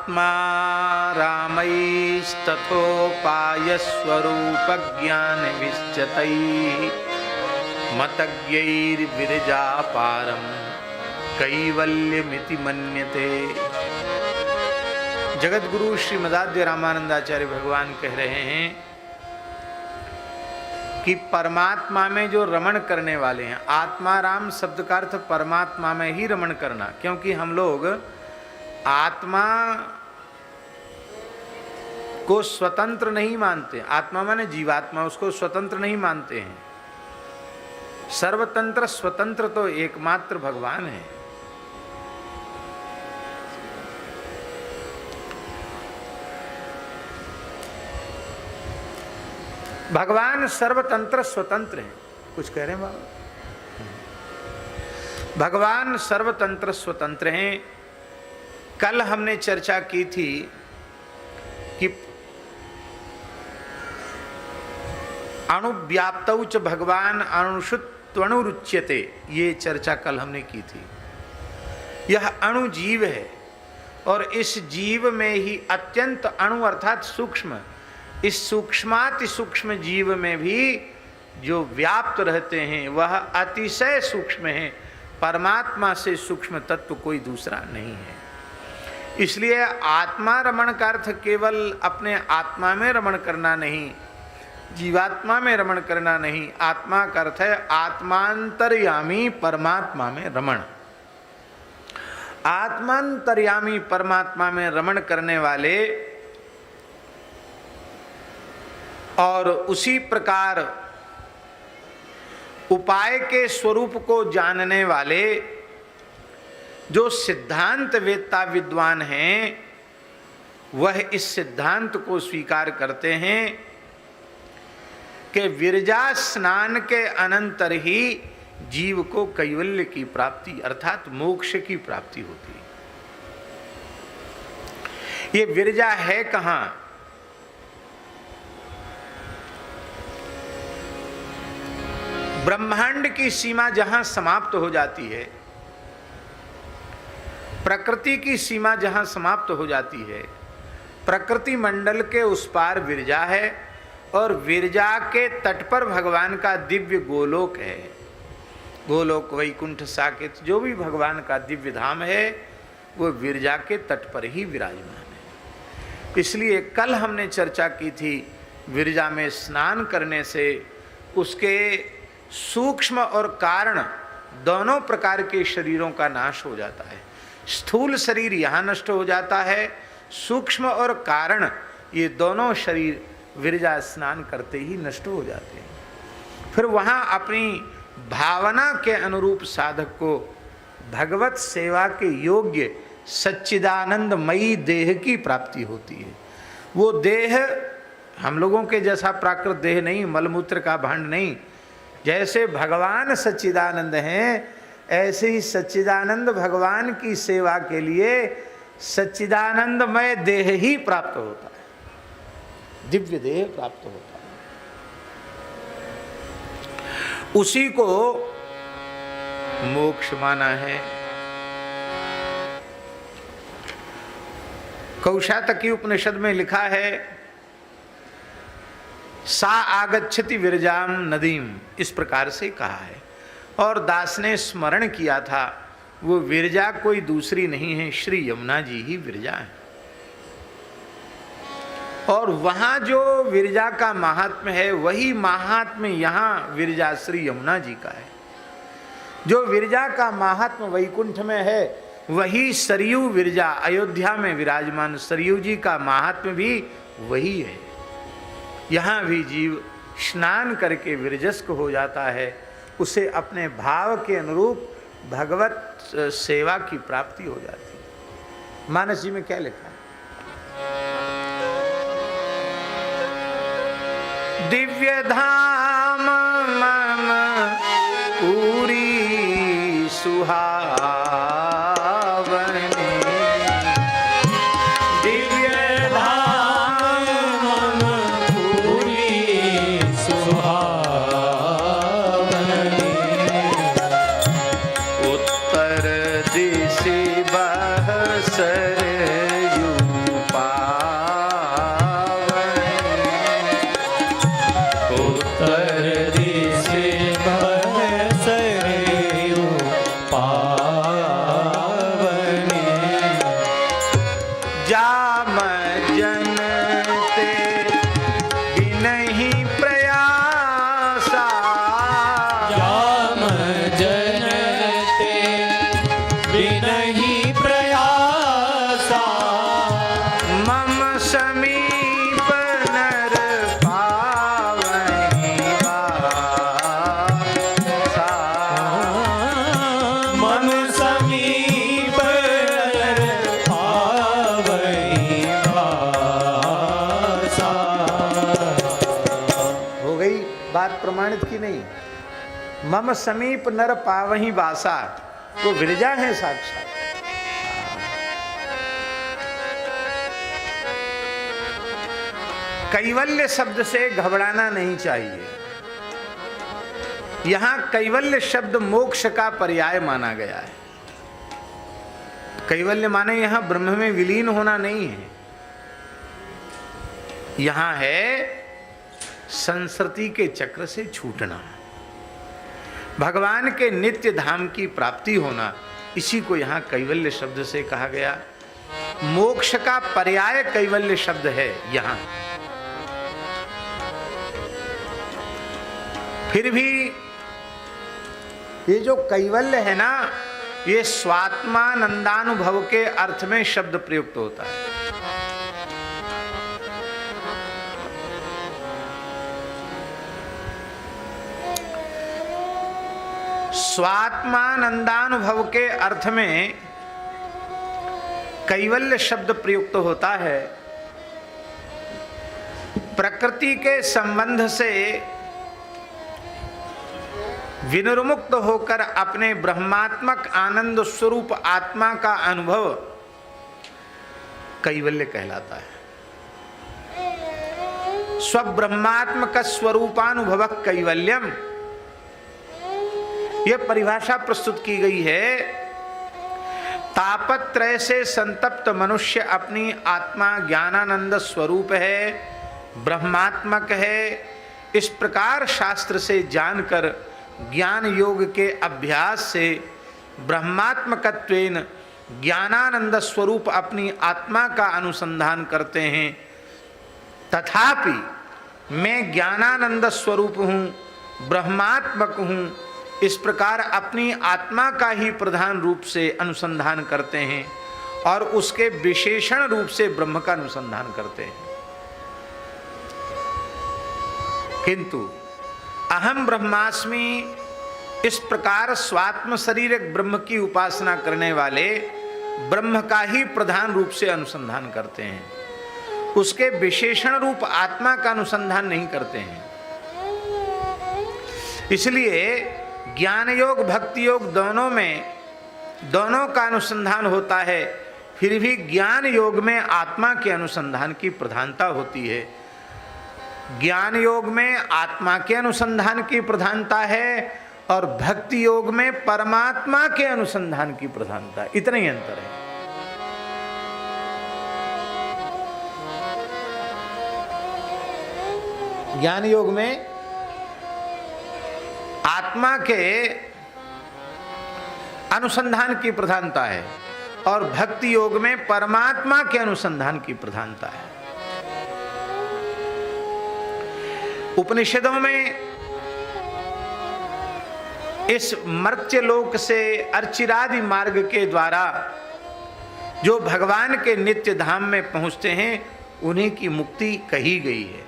परमात्मा रामैस्तथोपायस्वरूपज्ञानविश्चितैः मतज्ञैर्विरजापारं कैवल्यमिति मन्यते। जगत गुरु श्री मदाद्य रामानंदाचार्य भगवान कह रहे हैं कि परमात्मा में जो रमण करने वाले हैं, आत्मा राम शब्द का अर्थ परमात्मा में ही रमण करना, क्योंकि हम लोग आत्मा को स्वतंत्र नहीं मानते। आत्मा माने जीवात्मा, उसको स्वतंत्र नहीं मानते हैं। सर्वतंत्र स्वतंत्र तो एकमात्र भगवान है। भगवान सर्वतंत्र स्वतंत्र है। कुछ कह रहे हैं बाबा? भगवान सर्वतंत्र स्वतंत्र हैं। कल हमने चर्चा की थी कि अणुव्याप्तौ च भगवान अणुषुत्वणुरुच्यते, ये चर्चा कल हमने की थी। यह अणु जीव है और इस जीव में ही अत्यंत अणु अर्थात सूक्ष्म, इस सूक्ष्माति सूक्ष्म जीव में भी जो व्याप्त रहते हैं वह अतिशय सूक्ष्म है। परमात्मा से सूक्ष्म तत्व कोई दूसरा नहीं है। इसलिए आत्मा रमण का अर्थ केवल अपने आत्मा में रमण करना नहीं, जीवात्मा में रमण करना नहीं। आत्मा का अर्थ है आत्मांतर्यामी परमात्मा में रमण। आत्मांतर्यामी परमात्मा में रमण करने वाले और उसी प्रकार उपाय के स्वरूप को जानने वाले जो सिद्धांत वेत्ता विद्वान हैं, वह इस सिद्धांत को स्वीकार करते हैं कि विरजा स्नान के अनंतर ही जीव को कैवल्य की प्राप्ति अर्थात मोक्ष की प्राप्ति होती है। ये विरजा है कहां? ब्रह्मांड की सीमा जहां समाप्त हो जाती है, प्रकृति की सीमा जहां समाप्त हो जाती है, प्रकृति मंडल के उस पार विरजा है और विरजा के तट पर भगवान का दिव्य गोलोक है। गोलोक वैकुंठ साकेत जो भी भगवान का दिव्य धाम है वो विरजा के तट पर ही विराजमान है। इसलिए कल हमने चर्चा की थी विरजा में स्नान करने से उसके सूक्ष्म और कारण दोनों प्रकार के शरीरों का नाश हो जाता है। स्थूल शरीर यहाँ नष्ट हो जाता है, सूक्ष्म और कारण ये दोनों शरीर विरजा स्नान करते ही नष्ट हो जाते हैं। फिर वहाँ अपनी भावना के अनुरूप साधक को भगवत सेवा के योग्य सच्चिदानंदमयी देह की प्राप्ति होती है। वो देह हम लोगों के जैसा प्राकृत देह नहीं, मलमूत्र का भांड नहीं। जैसे भगवान सच्चिदानंद हैं, ऐसे ही सच्चिदानंद भगवान की सेवा के लिए सच्चिदानंदमय देह ही प्राप्त होता है, दिव्य देह प्राप्त होता है। उसी को मोक्ष माना है। कौशातकी उपनिषद में लिखा है सा आगच्छति विरजाम नदीम, इस प्रकार से कहा है। और दास ने स्मरण किया था वो विरजा कोई दूसरी नहीं है, श्री यमुना जी ही विरजा है। और वहाँ जो विरजा का महात्म्य है वही महात्म्य यहाँ विरजा श्री यमुना जी का है। जो विरजा का महात्म्य वैकुंठ में है वही सरयू विरजा अयोध्या में विराजमान सरयू जी का महात्म्य भी वही है। यहाँ भी जीव स्नान करके विरजस्क हो जाता है, उसे अपने भाव के अनुरूप भगवत सेवा की प्राप्ति हो जाती है। मानस जी में क्या लिखा है? दिव्य धाम मम पूरी सुहावनी, दिव्य धाम मम पूरी सुहावनी, उत्तर दिशि बह सरयू बात प्रमाणित की नहीं? मम समीप नर पावही बासा, वो विरजा है साक्षात। कैवल्य शब्द से घबराना नहीं चाहिए। यहां कैवल्य शब्द मोक्ष का पर्याय माना गया है। कैवल्य माने यहां ब्रह्म में विलीन होना नहीं है, यहां है संसृति के चक्र से छूटना, भगवान के नित्य धाम की प्राप्ति होना। इसी को यहां कैवल्य शब्द से कहा गया। मोक्ष का पर्याय कैवल्य शब्द है यहां। फिर भी ये जो कैवल्य है ना, ये स्वात्मानंदानुभव के अर्थ में शब्द प्रयुक्त होता है। स्वात्मानंदानुभव के अर्थ में कैवल्य शब्द प्रयुक्त होता है। प्रकृति के संबंध से विनिर्मुक्त होकर अपने ब्रह्मात्मक आनंद स्वरूप आत्मा का अनुभव कैवल्य कहलाता है। स्वब्रह्मात्मक स्वरूपानुभव कैवल्यम, यह परिभाषा प्रस्तुत की गई है। तापत्रय से संतप्त मनुष्य अपनी आत्मा ज्ञानानंद स्वरूप है, ब्रह्मात्मक है। इस प्रकार शास्त्र से जानकर ज्ञान योग के अभ्यास से ब्रह्मात्मकत्वेन ज्ञानानंद स्वरूप अपनी आत्मा का अनुसंधान करते हैं। तथापि मैं ज्ञानानंद स्वरूप हूँ, ब्रह्मात्मक हूँ, इस प्रकार अपनी आत्मा का ही प्रधान रूप से अनुसंधान करते हैं और उसके विशेषण रूप से ब्रह्म का अनुसंधान करते हैं। किंतु अहम ब्रह्मास्मि, इस प्रकार स्वात्म शरीर ब्रह्म की उपासना करने वाले ब्रह्म का ही प्रधान रूप से अनुसंधान करते हैं, उसके विशेषण रूप आत्मा का अनुसंधान नहीं करते हैं। इसलिए ज्ञान योग भक्ति योग दोनों का अनुसंधान होता है, फिर भी ज्ञान योग में आत्मा के अनुसंधान की प्रधानता होती है। ज्ञान योग में आत्मा के अनुसंधान की प्रधानता है और भक्ति योग में परमात्मा के अनुसंधान की प्रधानता, इतना ही अंतर है। ज्ञान योग में आत्मा के अनुसंधान की प्रधानता है और भक्ति योग में परमात्मा के अनुसंधान की प्रधानता है। उपनिषदों में इस मर्त्यलोक से अर्चिरादि मार्ग के द्वारा जो भगवान के नित्य धाम में पहुंचते हैं, उन्हीं की मुक्ति कही गई है।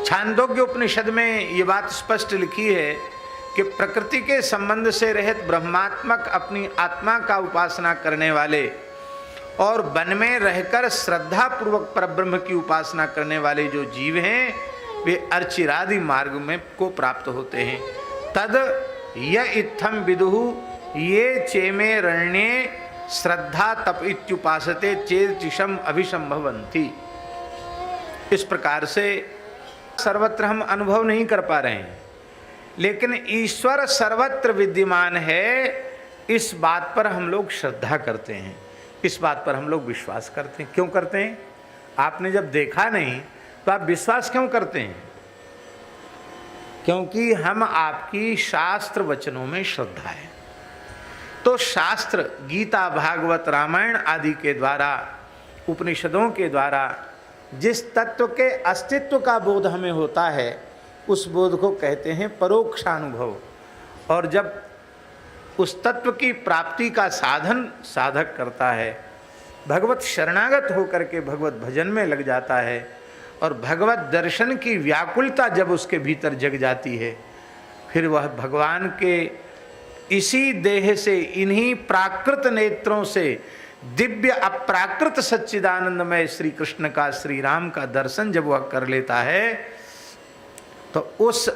छांदोग्य उपनिषद में ये बात स्पष्ट लिखी है कि प्रकृति के संबंध से रहित ब्रह्मात्मक अपनी आत्मा का उपासना करने वाले और वन में रहकर श्रद्धा पूर्वक परब्रह्म की उपासना करने वाले जो जीव हैं, वे अर्चिरादि मार्ग में को प्राप्त होते हैं। तद य इत्थम विदुहु ये चेमे रण्ये श्रद्धा तप इत्युपासते चेतिशम अभिसंभवन्ति। इस प्रकार से सर्वत्र हम अनुभव नहीं कर पा रहे हैं, लेकिन ईश्वर सर्वत्र विद्यमान है, इस बात पर हम लोग श्रद्धा करते हैं, इस बात पर हम लोग विश्वास करते हैं। क्यों करते हैं? आपने जब देखा नहीं तो आप विश्वास क्यों करते हैं? क्योंकि हम आपकी शास्त्र वचनों में श्रद्धा है। तो शास्त्र गीता भागवत रामायण आदि के द्वारा, उपनिषदों के द्वारा जिस तत्व के अस्तित्व का बोध हमें होता है, उस बोध को कहते हैं परोक्षानुभव। और जब उस तत्व की प्राप्ति का साधन साधक करता है, भगवत शरणागत होकर के भगवत भजन में लग जाता है और भगवत दर्शन की व्याकुलता जब उसके भीतर जग जाती है, फिर वह भगवान के इसी देह से, इन्हीं प्राकृत नेत्रों से दिव्य अप्राकृत सच्चिदानंदमय श्री कृष्ण का, श्री राम का दर्शन जब वह कर लेता है, तो उस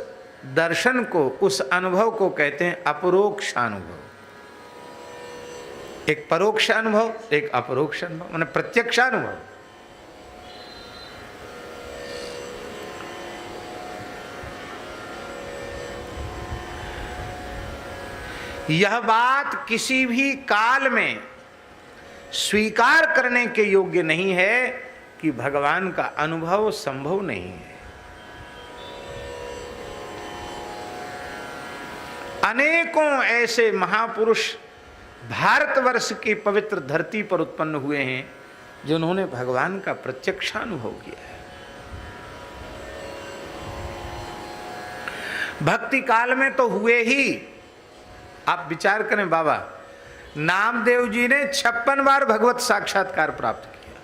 दर्शन को, उस अनुभव को कहते हैं अपरोक्ष अनुभव। एक परोक्ष अनुभव, एक अपरोक्ष अनुभव, माने प्रत्यक्ष अनुभव। यह बात किसी भी काल में स्वीकार करने के योग्य नहीं है कि भगवान का अनुभव संभव नहीं है। अनेकों ऐसे महापुरुष भारतवर्ष की पवित्र धरती पर उत्पन्न हुए हैं जिन्होंने भगवान का प्रत्यक्ष अनुभव किया है। भक्ति काल में तो हुए ही। आप विचार करें, बाबा नामदेव जी ने 56 बार भगवत साक्षात्कार प्राप्त किया।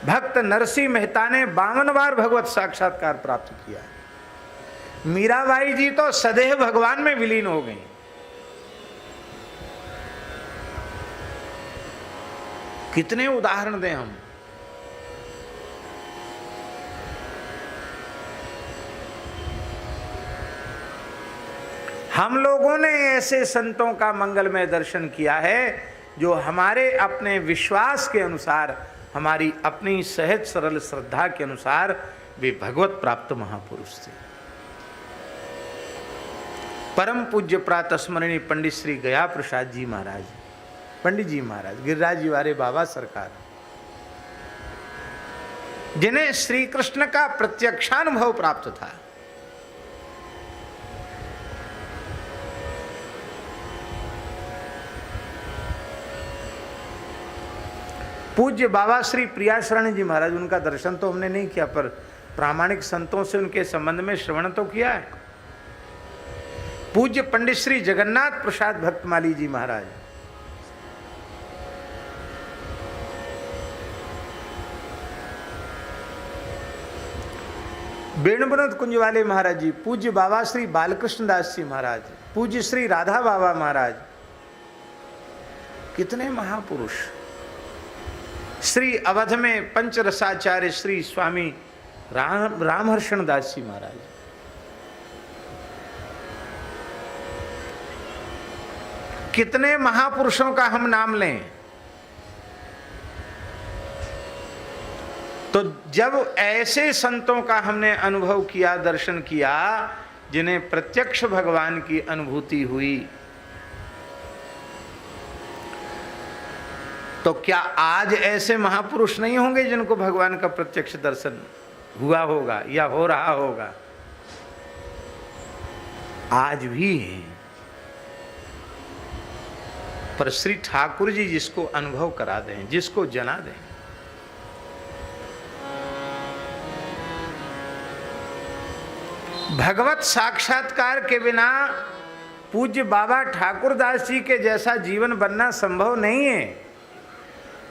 भक्त नरसिंह मेहता ने 52 बार भगवत साक्षात्कार प्राप्त किया। मीराबाई जी तो सदैव भगवान में विलीन हो गई। कितने उदाहरण दें हम। हम लोगों ने ऐसे संतों का मंगलमय दर्शन किया है जो हमारे अपने विश्वास के अनुसार, हमारी अपनी सहज सरल श्रद्धा के अनुसार वे भगवत प्राप्त महापुरुष थे। परम पूज्य प्रातः स्मरणीय पंडित श्री गया प्रसाद जी महाराज, पंडित जी महाराज, गिरिराज जी वाले बाबा सरकार, जिन्हें श्री कृष्ण का प्रत्यक्षानुभव प्राप्त था। पूज्य बाबा श्री प्रियाशरण जी महाराज, उनका दर्शन तो हमने नहीं किया, पर प्रामाणिक संतों से उनके संबंध में श्रवण तो किया है। पूज्य पंडित श्री जगन्नाथ प्रसाद भक्तमाली जी महाराज, वेणुवनद कुंज वाले महाराज जी, पूज्य बाबा श्री बालकृष्ण दास जी महाराज, पूज्य श्री राधा बाबा महाराज, कितने महापुरुष। श्री अवध में पंचरसाचार्य श्री स्वामी रामहर्षण दास जी महाराज, कितने महापुरुषों का हम नाम लें। तो जब ऐसे संतों का हमने अनुभव किया, दर्शन किया, जिन्हें प्रत्यक्ष भगवान की अनुभूति हुई, तो क्या आज ऐसे महापुरुष नहीं होंगे जिनको भगवान का प्रत्यक्ष दर्शन हुआ होगा या हो रहा होगा? आज भी हैं। पर श्री ठाकुर जी जिसको अनुभव करा दें, जिसको जना दें, भगवत साक्षात्कार के बिना पूज्य बाबा ठाकुर दास जी के जैसा जीवन बनना संभव नहीं है।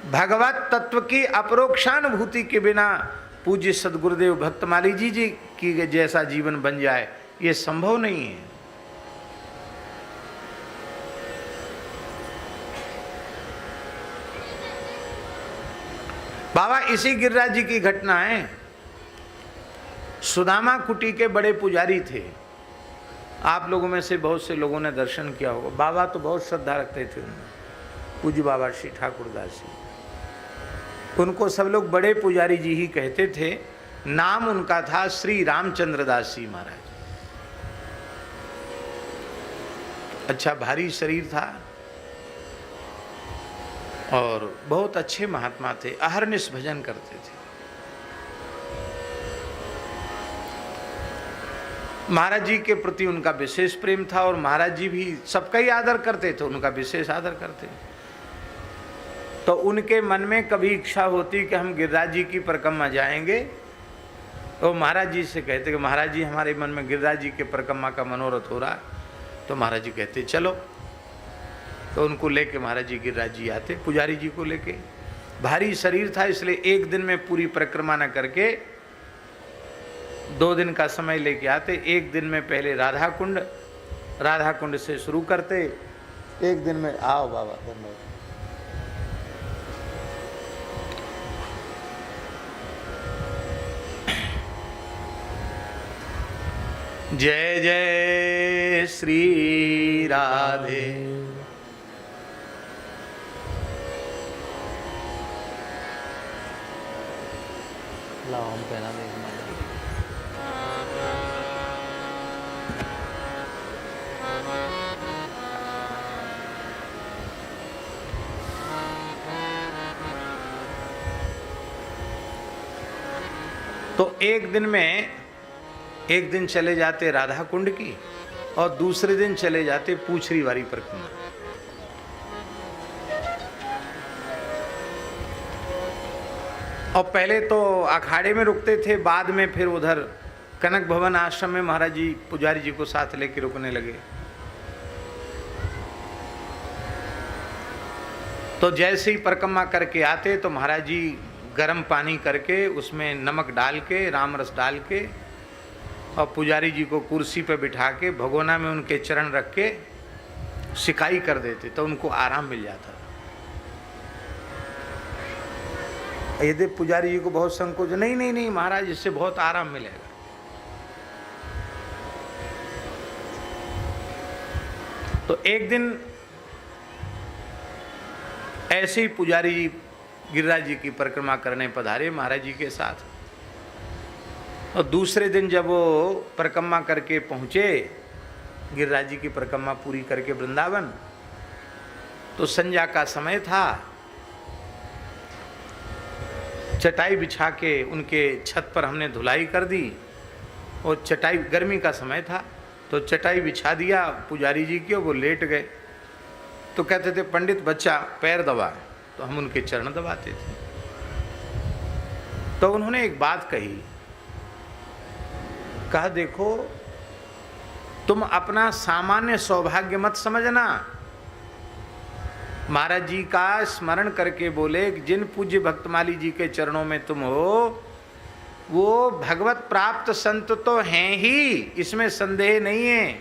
भगवत तत्व की अपरोक्षानुभूति के बिना पूज्य सदगुरुदेव भक्तमाली जी की जैसा जीवन बन जाए, ये संभव नहीं है। बाबा इसी गिरिराज जी की घटना है। सुदामा कुटी के बड़े पुजारी थे। आप लोगों में से बहुत से लोगों ने दर्शन किया होगा। बाबा तो बहुत श्रद्धा रखते थे उनमें, पूज्य बाबा श्री ठाकुर दास जी। उनको सब लोग बड़े पुजारी जी ही कहते थे। नाम उनका था श्री रामचंद्र दास जी महाराज। अच्छा भारी शरीर था और बहुत अच्छे महात्मा थे, अहरनिश भजन करते थे। महाराज जी के प्रति उनका विशेष प्रेम था और महाराज जी भी सबका ही आदर करते थे, उनका विशेष आदर करते। तो उनके मन में कभी इच्छा होती कि हम गिरिराज जी की परिक्रमा जाएंगे, तो महाराज जी से कहते कि महाराज जी हमारे मन में गिरिराज जी के परिक्रमा का मनोरथ हो रहा। तो महाराज जी कहते चलो। तो उनको लेके महाराज जी गिरिराज जी आते, पुजारी जी को लेके। भारी शरीर था इसलिए एक दिन में पूरी परिक्रमा न करके 2 दिन का समय लेके आते। एक दिन में पहले राधा कुंड से शुरू करते, एक दिन में आओ बाबा धन्यवाद। जय जय श्री राधे। लाओ हम पहना दे। तो एक दिन में, एक दिन चले जाते राधा कुंड की और दूसरे दिन चले जाते पूछरी वाली परिक्रमा। और पहले तो अखाड़े में रुकते थे, बाद में फिर उधर कनक भवन आश्रम में महाराज जी पुजारी जी को साथ लेके रुकने लगे। तो जैसे ही परिक्रमा करके आते तो महाराज जी गर्म पानी करके उसमें नमक डाल के, राम रस डाल के, और पुजारी जी को कुर्सी पर बिठा के भगोना में उनके चरण रख के सिकाई कर देते, तो उनको आराम मिल जाता। यदि पुजारी जी को बहुत संकोच, नहीं नहीं नहीं महाराज, इससे बहुत आराम मिलेगा। तो एक दिन ऐसे ही पुजारी जी गिरिराज जी की परिक्रमा करने पधारे महाराज जी के साथ। और दूसरे दिन जब वो परिक्रमा करके पहुँचे, गिरिराज जी की परिक्रमा पूरी करके वृंदावन, तो संध्या का समय था। चटाई बिछा के उनके छत पर हमने धुलाई कर दी, और चटाई, गर्मी का समय था तो चटाई बिछा दिया पुजारी जी की, और वो लेट गए। तो कहते थे पंडित बच्चा पैर दबा, तो हम उनके चरण दबाते थे। तो उन्होंने एक बात कही, कहा देखो तुम अपना सामान्य सौभाग्य मत समझना। महाराज जी का स्मरण करके बोले कि जिन पूज्य भक्तमाली जी के चरणों में तुम हो, वो भगवत प्राप्त संत तो हैं ही, इसमें संदेह नहीं है।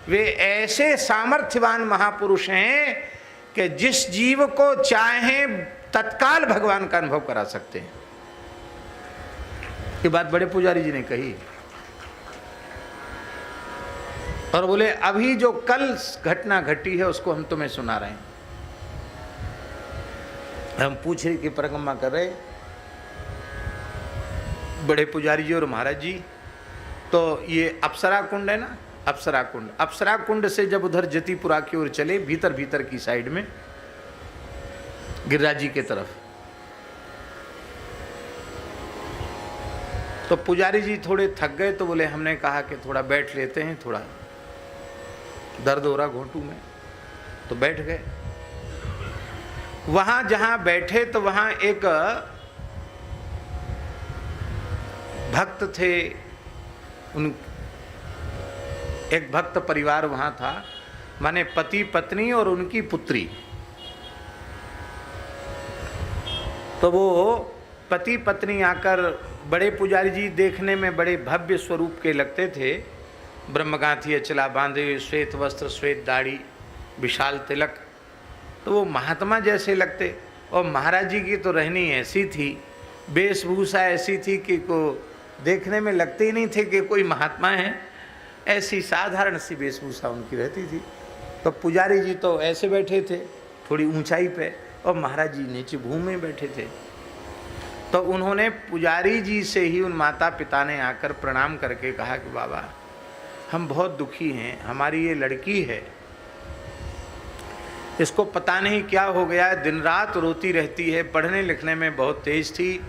वे ऐसे सामर्थ्यवान महापुरुष हैं कि जिस जीव को चाहें तत्काल भगवान का अनुभव करा सकते हैं। ये बात बड़े पुजारी जी ने कही। और बोले अभी जो कल घटना घटी है उसको हम तुम्हें सुना रहे हैं। हम पूछरी की परिक्रमा कर रहे, बड़े पुजारी जी और महाराज जी। तो ये अप्सरा कुंड है ना, अप्सरा कुंड, अप्सरा कुंड से जब उधर जतिपुरा की ओर चले, भीतर भीतर की साइड में गिरिराज जी के तरफ, तो पुजारी जी थोड़े थक गए। तो बोले, हमने कहा कि थोड़ा बैठ लेते हैं, थोड़ा दर्द हो रहा घोंटू में, तो बैठ गए। वहां जहां बैठे तो वहां एक भक्त थे, उन एक भक्त परिवार वहां था, माने पति पत्नी और उनकी पुत्री। तो वो पति पत्नी आकर, बड़े पुजारी जी देखने में बड़े भव्य स्वरूप के लगते थे, ब्रह्मगांथी अचला बांधे हुए, श्वेत वस्त्र, श्वेत दाढ़ी, विशाल तिलक, तो वो महात्मा जैसे लगते। और महाराज जी की तो रहनी ऐसी थी, वेशभूषा ऐसी थी कि को देखने में लगते ही नहीं थे कि कोई महात्मा है, ऐसी साधारण सी वेशभूषा उनकी रहती थी। तो पुजारी जी तो ऐसे बैठे थे थोड़ी ऊंचाई पे, और महाराज जी नीचे भूमि में बैठे थे। तो उन्होंने पुजारी जी से ही, उन माता पिता ने आकर प्रणाम करके कहा कि बाबा हम बहुत दुखी हैं, हमारी ये लड़की है, इसको पता नहीं क्या हो गया है, दिन रात रोती रहती है, पढ़ने लिखने में बहुत तेज थी,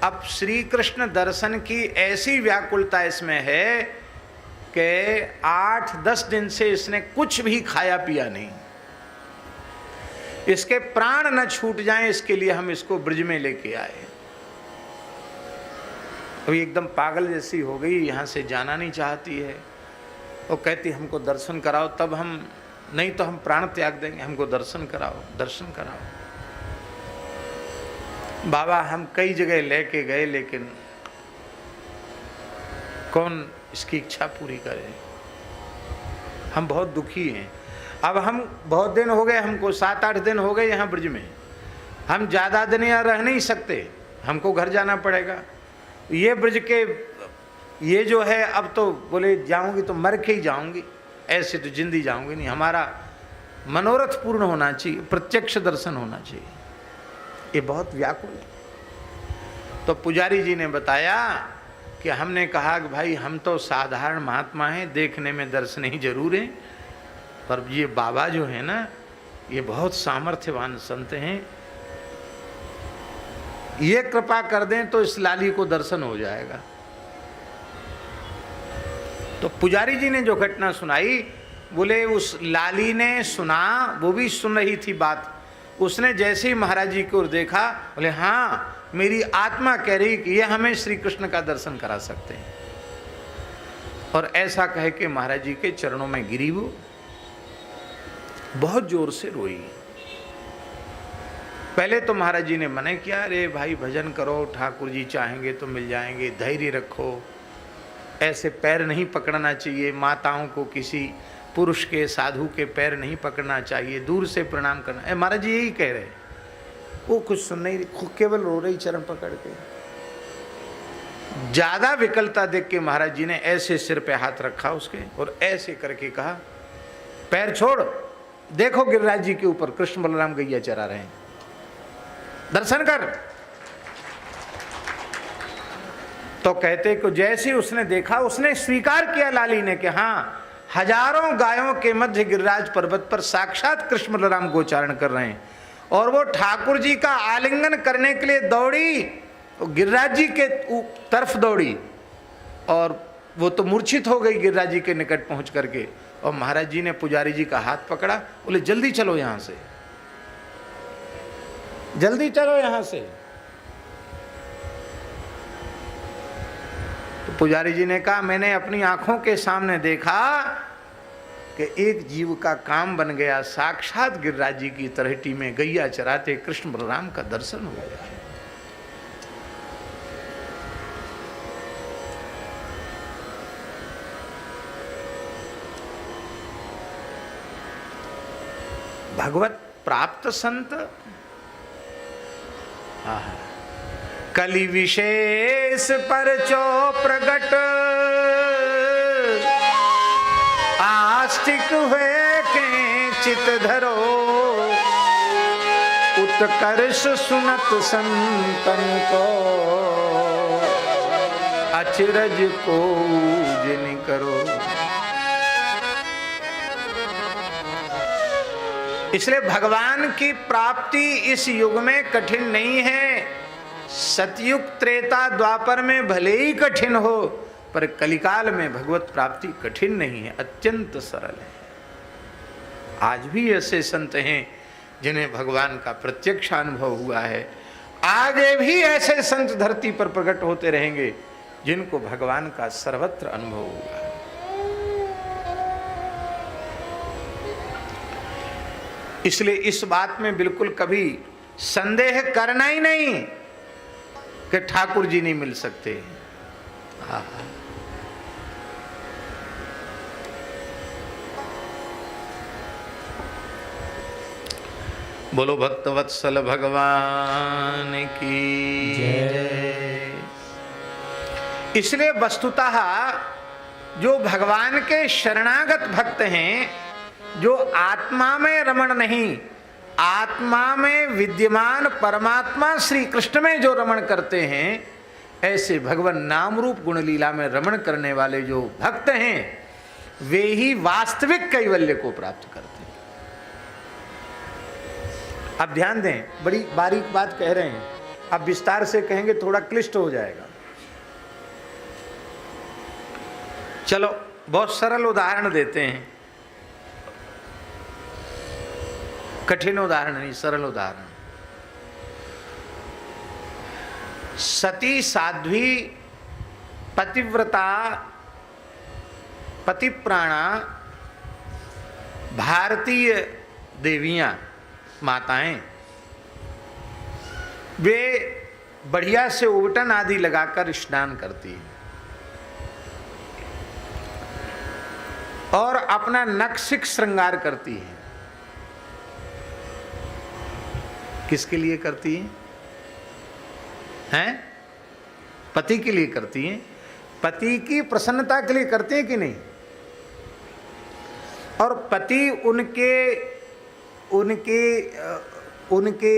अब श्री कृष्ण दर्शन की ऐसी व्याकुलता इसमें है कि 8-10 दिन से इसने कुछ भी खाया पिया नहीं, इसके प्राण न छूट जाएं, इसके लिए हम इसको ब्रज में लेके आए। अभी एकदम पागल जैसी हो गई, यहाँ से जाना नहीं चाहती है, वो कहती हमको दर्शन कराओ, तब हम, नहीं तो हम प्राण त्याग देंगे, हमको दर्शन कराओ, दर्शन कराओ। बाबा हम कई जगह लेके गए, लेकिन कौन इसकी इच्छा पूरी करे, हम बहुत दुखी हैं। अब हम बहुत दिन हो गए, हमको 7-8 दिन हो गए यहाँ ब्रज में, हम ज़्यादा दिन यहाँ रह नहीं सकते, हमको घर जाना पड़ेगा। ये ब्रज के ये जो है अब तो बोले जाऊंगी तो मर के ही जाऊंगी, ऐसे तो जिंदी जाऊंगी नहीं, हमारा मनोरथ पूर्ण होना चाहिए, प्रत्यक्ष दर्शन होना चाहिए। ये बहुत व्याकुल है। तो पुजारी जी ने बताया कि हमने कहा कि भाई हम तो साधारण महात्मा हैं, देखने में दर्शन ही जरूर हैं, पर ये बाबा जो है ना ये बहुत सामर्थ्यवान संत हैं, ये कृपा कर दें तो इस लाली को दर्शन हो जाएगा। तो पुजारी जी ने जो घटना सुनाई, बोले उस लाली ने सुना, वो भी सुन रही थी बात, उसने जैसे ही महाराज जी को देखा, बोले हाँ मेरी आत्मा कह रही कि ये हमें श्री कृष्ण का दर्शन करा सकते हैं। और ऐसा कह के महाराज जी के चरणों में गिरी, वो बहुत जोर से रोई। पहले तो महाराज जी ने मना किया, अरे भाई भजन करो, ठाकुर जी चाहेंगे तो मिल जाएंगे, धैर्य रखो, ऐसे पैर नहीं पकड़ना चाहिए, माताओं को किसी पुरुष के साधु के पैर नहीं पकड़ना चाहिए, दूर से प्रणाम करना। महाराज जी यही कह रहे, वो कुछ सुन नहीं रही, केवल रो रही चरण पकड़ के। ज्यादा विकलता देख के महाराज जी ने ऐसे सिर पे हाथ रखा उसके और ऐसे करके कहा, पैर छोड़, देखो गिरिराज जी के ऊपर कृष्ण बलराम गैया चरा रहे हैं, दर्शन कर। तो कहते कि जैसे ही उसने देखा, उसने स्वीकार किया लाली ने कि हाँ, हजारों गायों के मध्य गिरिराज पर्वत पर साक्षात कृष्ण बलराम गोचारण कर रहे हैं। और वो ठाकुर जी का आलिंगन करने के लिए दौड़ी, गिरिराज जी के तरफ दौड़ी, और वो तो मूर्छित हो गई गिरिराज जी के निकट पहुंच करके। और महाराज जी ने पुजारी जी का हाथ पकड़ा, बोले जल्दी चलो यहां से, जल्दी चलो यहां से। तो पुजारी जी ने कहा, मैंने अपनी आंखों के सामने देखा कि एक जीव का काम बन गया, साक्षात गिरिराज जी की तलहटी में गैया चराते कृष्ण बलराम का दर्शन हो गया। भगवत प्राप्त संत कलि विशेष पर चो प्रगट, आस्तिक हुए के चित धरो, उत्कर्ष सुनत संतन को, अचरज को जिन करो। इसलिए भगवान की प्राप्ति इस युग में कठिन नहीं है। सतयुग त्रेता द्वापर में भले ही कठिन हो, पर कलिकाल में भगवत प्राप्ति कठिन नहीं है, अत्यंत सरल है। आज भी ऐसे संत हैं जिन्हें भगवान का प्रत्यक्ष अनुभव हुआ है, आगे भी ऐसे संत धरती पर प्रकट होते रहेंगे जिनको भगवान का सर्वत्र अनुभव हुआ है। इसलिए इस बात में बिल्कुल कभी संदेह करना ही नहीं कि ठाकुर जी नहीं मिल सकते। बोलो भक्तवत्सल भगवान की जय। इसलिए वस्तुतः जो भगवान के शरणागत भक्त हैं, जो आत्मा में रमण नहीं, आत्मा में विद्यमान परमात्मा श्री कृष्ण में जो रमण करते हैं, ऐसे भगवान नाम रूप गुण लीला में रमण करने वाले जो भक्त हैं, वे ही वास्तविक कैवल्य को प्राप्त करते हैं। अब ध्यान दें, बड़ी बारीक बात कह रहे हैं, अब विस्तार से कहेंगे थोड़ा क्लिष्ट हो जाएगा। चलो बहुत सरल उदाहरण देते हैं, कठिन उदाहरण नहीं, सरल उदाहरण। सती साध्वी पतिव्रता पतिप्राणा भारतीय देवियां माताएं, वे बढ़िया से उबटन आदि लगाकर स्नान करती हैं और अपना नखशिख श्रृंगार करती हैं। किसके लिए करती हैं? पति के लिए करती हैं। पति की प्रसन्नता के लिए करते हैं कि नहीं? और पति उनके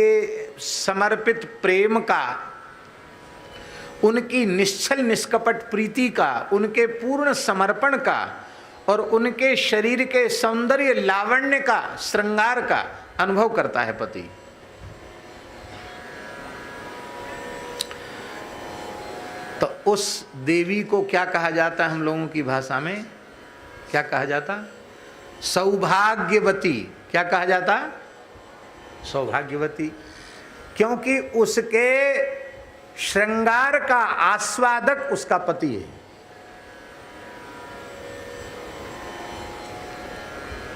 समर्पित प्रेम का, उनकी निश्चल निष्कपट प्रीति का, उनके पूर्ण समर्पण का और उनके शरीर के सौंदर्य लावण्य का, श्रृंगार का अनुभव करता है पति। तो उस देवी को क्या कहा जाता है हम लोगों की भाषा में? क्या कहा जाता? सौभाग्यवती। क्या कहा जाता? सौभाग्यवती। क्योंकि उसके श्रृंगार का आस्वादक उसका पति है।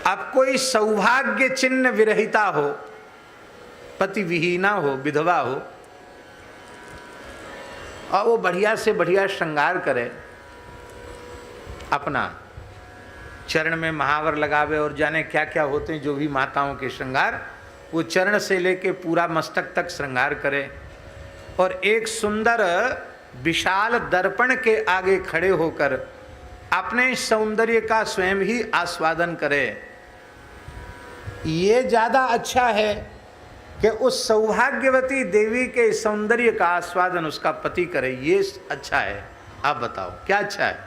अब कोई सौभाग्य चिन्ह विरहिता हो, पति विहीना हो, विधवा हो, और वो बढ़िया से बढ़िया श्रृंगार करे, अपना चरण में महावर लगावे और जाने क्या क्या होते हैं जो भी माताओं के श्रृंगार, वो चरण से लेके पूरा मस्तक तक श्रृंगार करे और एक सुंदर विशाल दर्पण के आगे खड़े होकर अपने सौंदर्य का स्वयं ही आस्वादन करे। ये ज़्यादा अच्छा है कि उस सौभाग्यवती देवी के सौंदर्य का आस्वादन उसका पति करे। ये अच्छा है? आप बताओ क्या अच्छा है?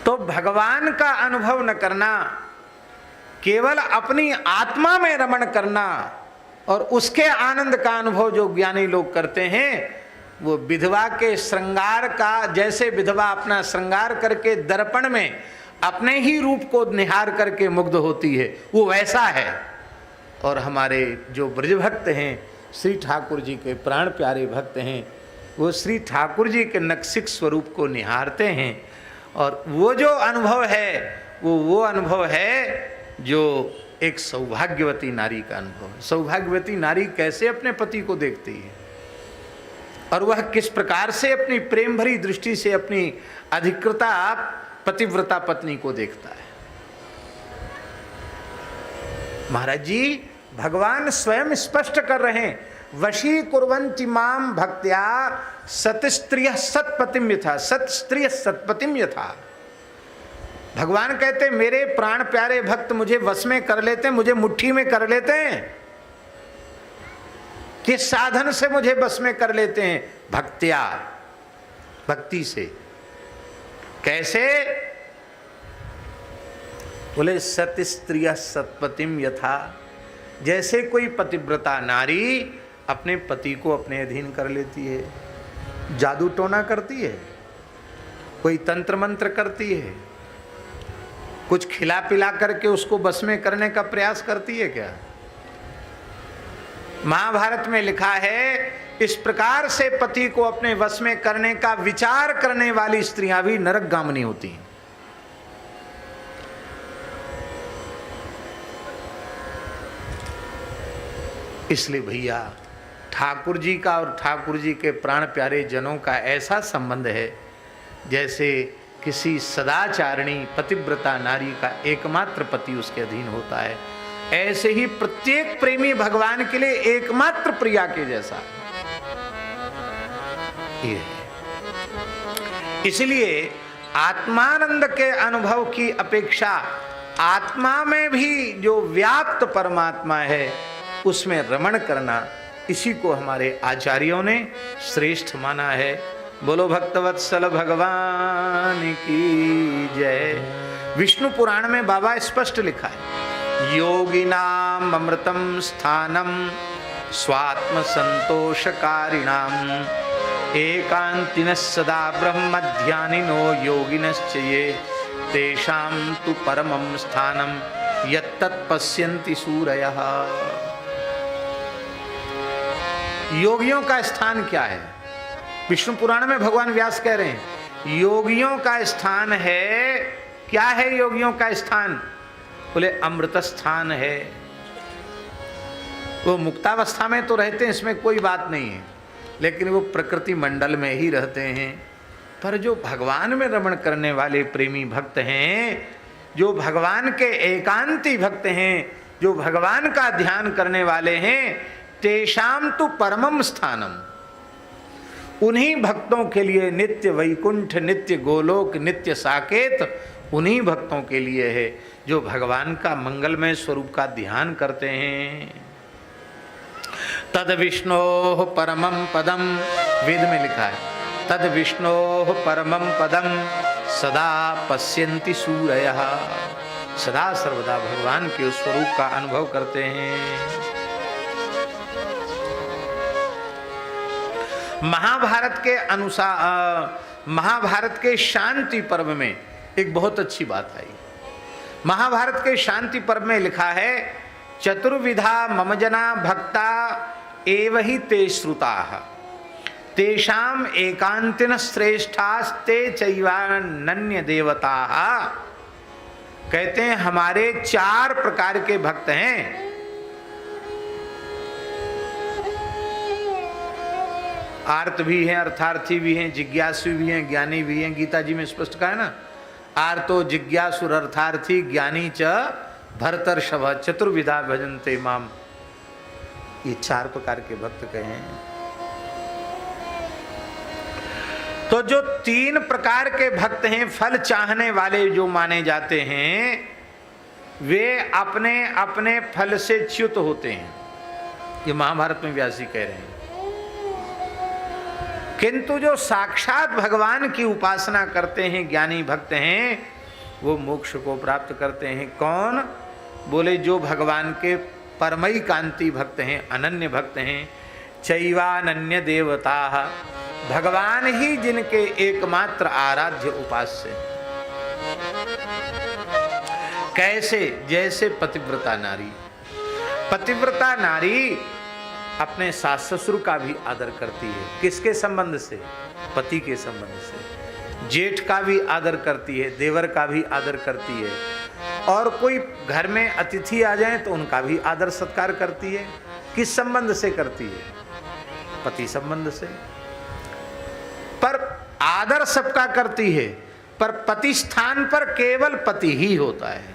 तो भगवान का अनुभव न करना, केवल अपनी आत्मा में रमण करना और उसके आनंद का अनुभव जो ज्ञानी लोग करते हैं, वो विधवा के श्रृंगार का, जैसे विधवा अपना श्रृंगार करके दर्पण में अपने ही रूप को निहार करके मुग्ध होती है, वो वैसा है। और हमारे जो ब्रज भक्त हैं, श्री ठाकुर जी के प्राण प्यारे भक्त हैं, वो श्री ठाकुर जी के नक्सिक स्वरूप को निहारते हैं और वो जो अनुभव है वो अनुभव है जो एक सौभाग्यवती नारी का अनुभव है। सौभाग्यवती नारी कैसे अपने पति को देखती है और वह किस प्रकार से अपनी प्रेम भरी दृष्टि से अपनी अधिकृता पतिव्रता पत्नी को देखता है। महाराज जी भगवान स्वयं स्पष्ट कर रहे हैं, वशी कुर्वन्ति माम भक्त्या सतस्त्रियः सत्पतिम यथा, सत्स्त्रियः सत्पतिम यथा। भगवान कहते मेरे प्राण प्यारे भक्त मुझे वश में कर लेते हैं, मुझे मुट्ठी में कर लेते हैं। किस साधन से मुझे वश में कर लेते हैं? भक्त्या, भक्ति से। कैसे? बोले सतस्त्रियः सत्पतिम यथा, जैसे कोई पतिव्रता नारी अपने पति को अपने अधीन कर लेती है, जादू टोना करती है, कोई तंत्र मंत्र करती है, कुछ खिला पिला करके उसको बस में करने का प्रयास करती है क्या? महाभारत में लिखा है इस प्रकार से पति को अपने वश में करने का विचार करने वाली स्त्रियां भी नरकगामिनी होती हैं। इसलिए भैया ठाकुर जी का और ठाकुर जी के प्राण प्यारे जनों का ऐसा संबंध है जैसे किसी सदाचारिणी पतिव्रता नारी का एकमात्र पति उसके अधीन होता है, ऐसे ही प्रत्येक प्रेमी भगवान के लिए एकमात्र प्रिया के जैसा ये है। इसलिए आत्मानंद के अनुभव की अपेक्षा आत्मा में भी जो व्याप्त परमात्मा है उसमें रमण करना, इसी को हमारे आचार्यों ने श्रेष्ठ माना है। बोलो भक्तवत्सल भगवान की जय। विष्णु पुराण में बाबा स्पष्ट लिखा है, योगिनाम अमृतम स्थानम स्वात्म संतोषकारिणाम एकांतिनः सदा ब्रह्म ध्यानिनो योगिनश्च ये तेषां तु परमं स्थानम यत्तत् पश्यन्ति सूरयः। योगियों का स्थान क्या है? विष्णु पुराण में भगवान व्यास कह रहे हैं योगियों का स्थान है। क्या है योगियों का स्थान? बोले अमृत स्थान है। वो मुक्तावस्था में तो रहते हैं, इसमें कोई बात नहीं है, लेकिन वो प्रकृति मंडल में ही रहते हैं। पर जो भगवान में रमण करने वाले प्रेमी भक्त हैं, जो भगवान के एकांती भक्त हैं, जो भगवान का ध्यान करने वाले हैं, तेषाम तु परमम स्थानम, उन्हीं भक्तों के लिए नित्य वैकुंठ, नित्य गोलोक, नित्य साकेत उन्हीं भक्तों के लिए है जो भगवान का मंगलमय स्वरूप का ध्यान करते हैं। तद विष्णोः परमं पदम, वेद में लिखा है, तद विष्णोः परमं पदम सदा पश्यन्ति सूरयः, सदा सर्वदा भगवान के उस स्वरूप का अनुभव करते हैं। महाभारत के अनुसार, महाभारत के शांति पर्व में एक बहुत अच्छी बात आई। महाभारत के शांति पर्व में लिखा है, चतुर्विधा मम जना भक्ता एव हि ते श्रुताः, तेषाम एकांतिन श्रेष्ठास्ते चैवानन्य देवताः। कहते हैं हमारे 4 प्रकार के भक्त हैं। आर्त भी हैं, अर्थार्थी भी हैं, जिज्ञासु भी हैं, ज्ञानी भी हैं। गीता जी में स्पष्ट कहा है ना, आर्तो जिज्ञासुर अर्थार्थी ज्ञानी च भरतर्षभ चतुर्विधा भजन्ते माम। ये 4 प्रकार के भक्त कहे हैं। तो जो 3 प्रकार के भक्त हैं, फल चाहने वाले जो माने जाते हैं, वे अपने अपने फल से च्युत होते हैं। ये महाभारत में व्यास जी कह रहे हैं। किंतु जो साक्षात भगवान की उपासना करते हैं, ज्ञानी भक्त हैं, वो मोक्ष को प्राप्त करते हैं। कौन? बोले जो भगवान के परमई कांति भक्त हैं, अनन्य भक्त हैं। चैवानन्य देवता, भगवान ही जिनके एकमात्र आराध्य उपास्य हैं। कैसे? जैसे पतिव्रता नारी। पतिव्रता नारी अपने सास ससुर का भी आदर करती है। किसके संबंध से? पति के संबंध से। जेठ का भी आदर करती है, देवर का भी आदर करती है, और कोई घर में अतिथि आ जाए तो उनका भी आदर सत्कार करती है। किस संबंध से करती है? पति संबंध से। पर आदर सबका करती है, पर पति स्थान पर केवल पति ही होता है।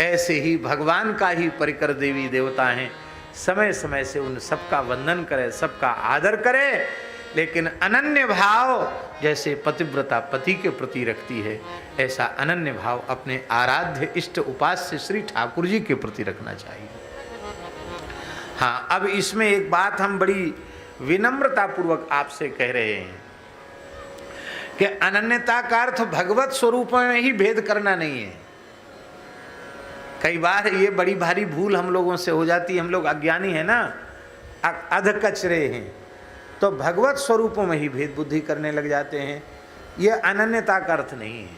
ऐसे ही भगवान का ही परिकर देवी देवता हैं। समय समय से उन सबका वंदन करे, सबका आदर करे, लेकिन अनन्य भाव जैसे पतिव्रता पति के प्रति रखती है, ऐसा अनन्य भाव अपने आराध्य इष्ट उपास्य श्री ठाकुर जी के प्रति रखना चाहिए। हाँ, अब इसमें एक बात हम बड़ी विनम्रता पूर्वक आपसे कह रहे हैं कि अनन्यता का अर्थ भगवत स्वरूप में ही भेद करना नहीं है। कई बार ये बड़ी भारी भूल हम लोगों से हो जाती है। हम लोग अज्ञानी है ना, अध कचरे हैं, तो भगवत स्वरूपों में ही भेद बुद्धि करने लग जाते हैं। ये अनन्यता का अर्थ नहीं है।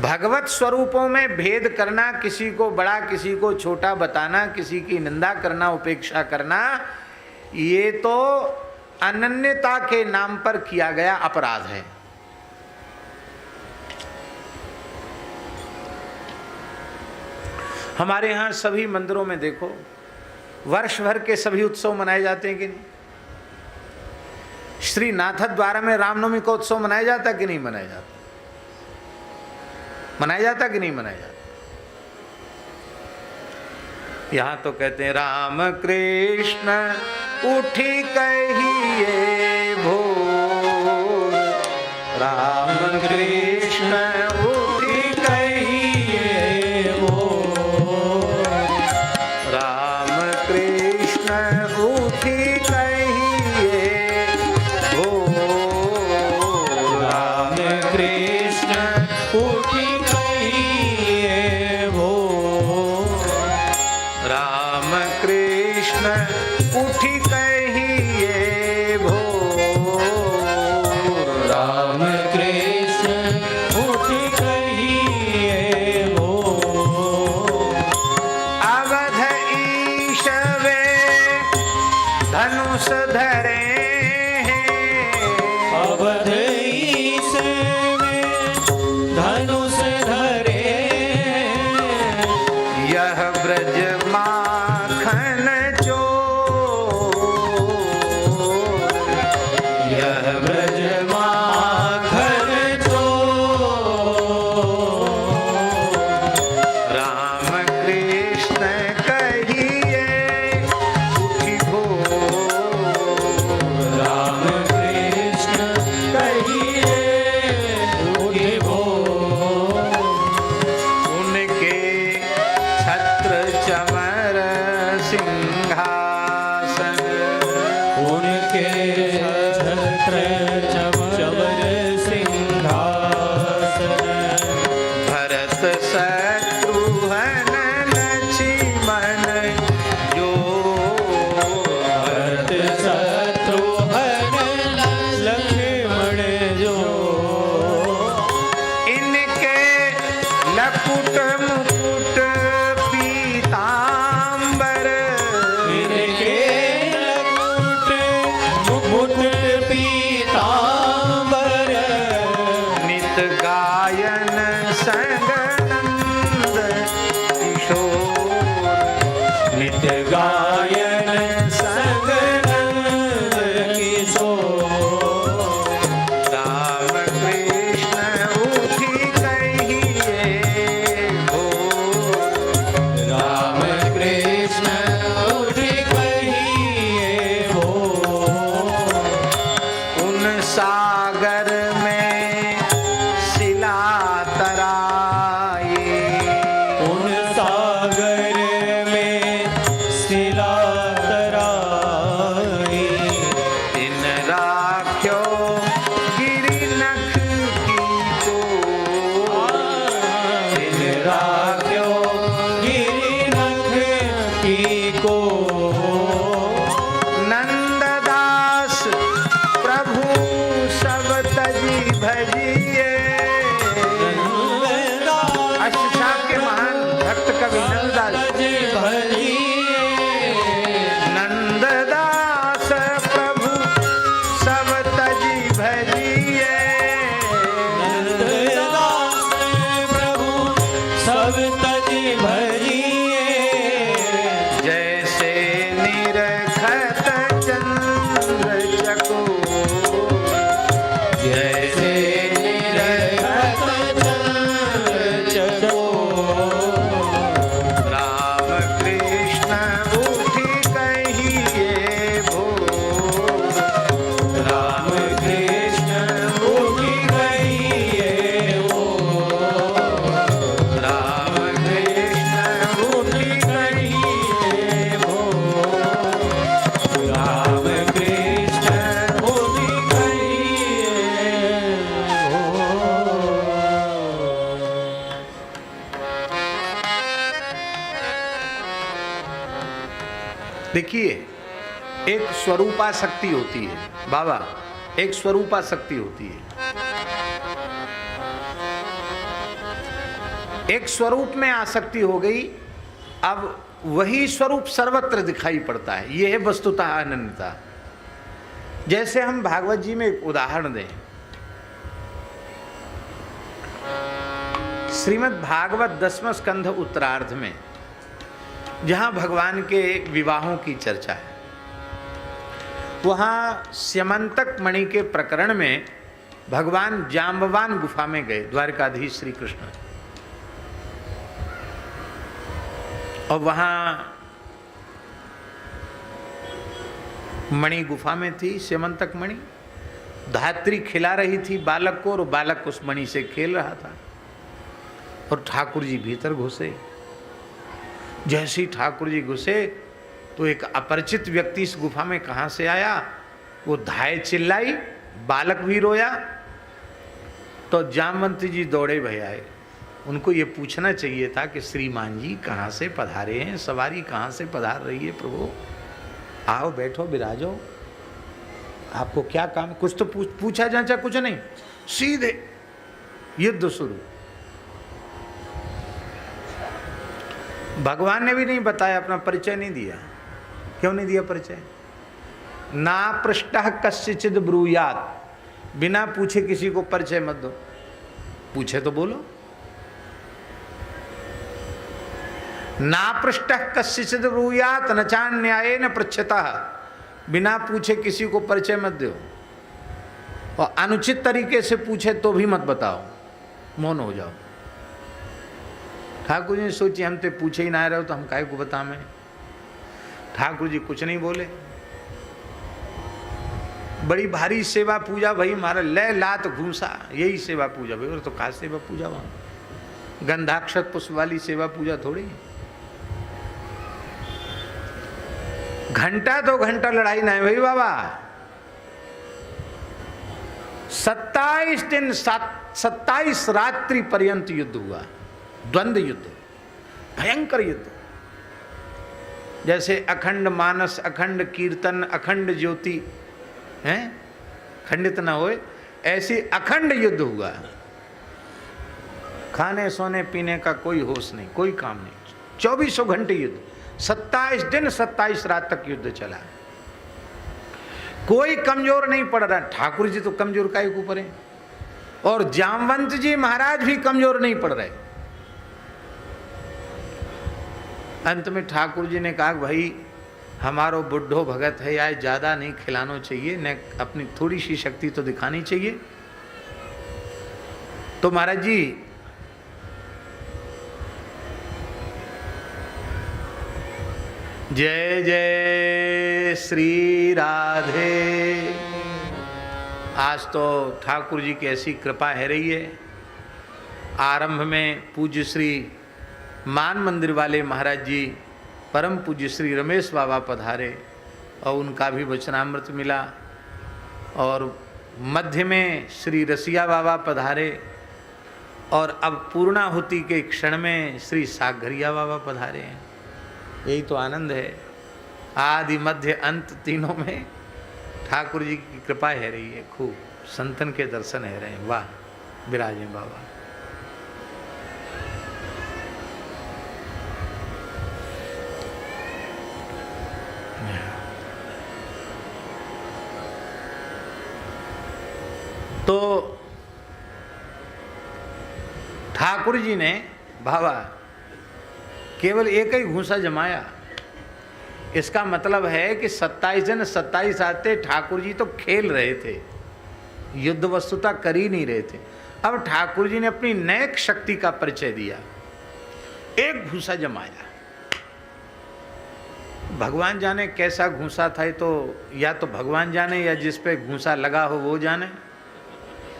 भगवत स्वरूपों में भेद करना, किसी को बड़ा किसी को छोटा बताना, किसी की निंदा करना, उपेक्षा करना, ये तो अनन्यता के नाम पर किया गया अपराध है। हमारे यहाँ सभी मंदिरों में देखो, वर्ष भर के सभी उत्सव मनाए जाते हैं कि नहीं? श्री नाथद्वारा में रामनवमी का उत्सव मनाया जाता कि नहीं मनाया जाता? मनाया जाता कि नहीं मनाया जाता? यहाँ तो कहते हैं राम कृष्ण उठी कहिए भोर, राम कृष्ण उठी कहिए भोर, राम कृष्ण उठी कहिए भोर, राम कृष्ण उठी कहिए भोर, राम कृष्ण उठी कहिए भोर, राम कृष्ण उठी कहिए भोर, अवध ईश वे धनुष धरे हैं, अवध ईश में धनुष धरे हैं, यह ब्रज माखन चोर, यह ब्रज माखन चोर, दास तज भजिए नंददास प्रभु सब तजी भजिए नंददास प्रभु सब तज भजिए जैसे निरखत चंद्र चकोर जैसे निरखत चंद्र चकोर राम कृष्ण उठी कहिए भोर राम कृष्ण उठी गइए वो राम कृष्ण उठी कहिए भोर राम कृष्ण उठी गइए वो देखिए, एक स्वरूपा शक्ति होती है बाबा, एक स्वरूपा शक्ति होती है। एक स्वरूप में आसक्ति हो गई, अब वही स्वरूप सर्वत्र दिखाई पड़ता है। यह है वस्तुतः अनन्यता। जैसे हम भागवत जी में एक उदाहरण दें, श्रीमद् भागवत 10वें स्कंध उत्तरार्ध में जहां भगवान के विवाहों की चर्चा है, वहां स्यमंतक मणि के प्रकरण में भगवान जाम्बवान गुफा में गए, द्वारकाधीश श्री कृष्ण, और वहां मणि गुफा में थी, स्यमंतक मणि। धात्री खिला रही थी बालक को, और बालक उस मणि से खेल रहा था, और ठाकुर जी भीतर घुसे। जैसे ही ठाकुर जी घुसे तो एक अपरिचित व्यक्ति इस गुफा में कहाँ से आया, वो धाय चिल्लाई, बालक भी रोया। तो जामवंत जी दौड़े भय आए। उनको ये पूछना चाहिए था कि श्रीमान जी कहाँ से पधारे हैं, सवारी कहाँ से पधार रही है प्रभु, आओ बैठो विराजो, आपको क्या काम। कुछ तो पूछा जांचा कुछ नहीं, सीधे युद्ध शुरू। भगवान ने भी नहीं बताया, अपना परिचय नहीं दिया। क्यों नहीं दिया परिचय? ना पृष्ठः कस्यचिद ब्रूयात, बिना पूछे किसी को परिचय मत दो। पूछे तो बोलो। ना पृष्ठः कस्यचिद ब्रूयात न चान्यायेन पृच्छतः, बिना पूछे किसी को परिचय मत दो। और अनुचित तरीके से पूछे तो भी मत बताओ, मौन हो जाओ। ठाकुर जी ने सोची हम तो पूछे ही ना रहे हो तो हम काहे को बता में। ठाकुर जी कुछ नहीं बोले। बड़ी भारी सेवा पूजा भाई, हमारा ले लात घूसा, यही सेवा पूजा भाई। और तो खास सेवा पूजा वहां गंधाक्षत पुष्प वाली सेवा पूजा थोड़ी। घंटा 2 घंटा लड़ाई ना है भाई बाबा। 27 दिन 27 रात्रि पर्यंत युद्ध हुआ, द्वंद्व युद्ध, भयंकर युद्ध। जैसे अखंड मानस, अखंड कीर्तन, अखंड ज्योति हैं, खंडित न होए, ऐसी अखंड युद्ध हुआ। खाने सोने पीने का कोई होश नहीं, कोई काम नहीं, 24 घंटे युद्ध, 27 दिन 27 रात तक युद्ध चला। कोई कमजोर नहीं पड़ रहा। ठाकुर जी तो कमजोर काहे को पड़े, और जामवंत जी महाराज भी कमजोर नहीं पड़ रहे। अंत में ठाकुर जी ने कहा भाई हमारो बुढ़ो भगत है, यार ज़्यादा नहीं खिलाना चाहिए, न अपनी थोड़ी सी शक्ति तो दिखानी चाहिए। तो महाराज जी जय जय श्री राधे। आज तो ठाकुर जी की ऐसी कृपा है रही है। आरंभ में पूज्य श्री मान मंदिर वाले महाराज जी, परम पूज्य श्री रमेश बाबा पधारे और उनका भी वचनामृत मिला, और मध्य में श्री रसिया बाबा पधारे, और अब पूर्णाहुति के क्षण में श्री सागरिया बाबा पधारे हैं। यही तो आनंद है। आदि मध्य अंत तीनों में ठाकुर जी की कृपा है रही है। खूब संतन के दर्शन है रहे हैं। वाह, विराजे बाबा। तो ठाकुर जी ने भावा केवल एक ही घूंसा जमाया। इसका मतलब है कि 27 जन 27 आते, ठाकुर जी तो खेल रहे थे, युद्ध वस्तुता कर ही नहीं रहे थे। अब ठाकुर जी ने अपनी नैक शक्ति का परिचय दिया, एक घूंसा जमाया। भगवान जाने कैसा घूंसा था, तो या तो भगवान जाने या जिस पे घूंसा लगा हो वो जाने।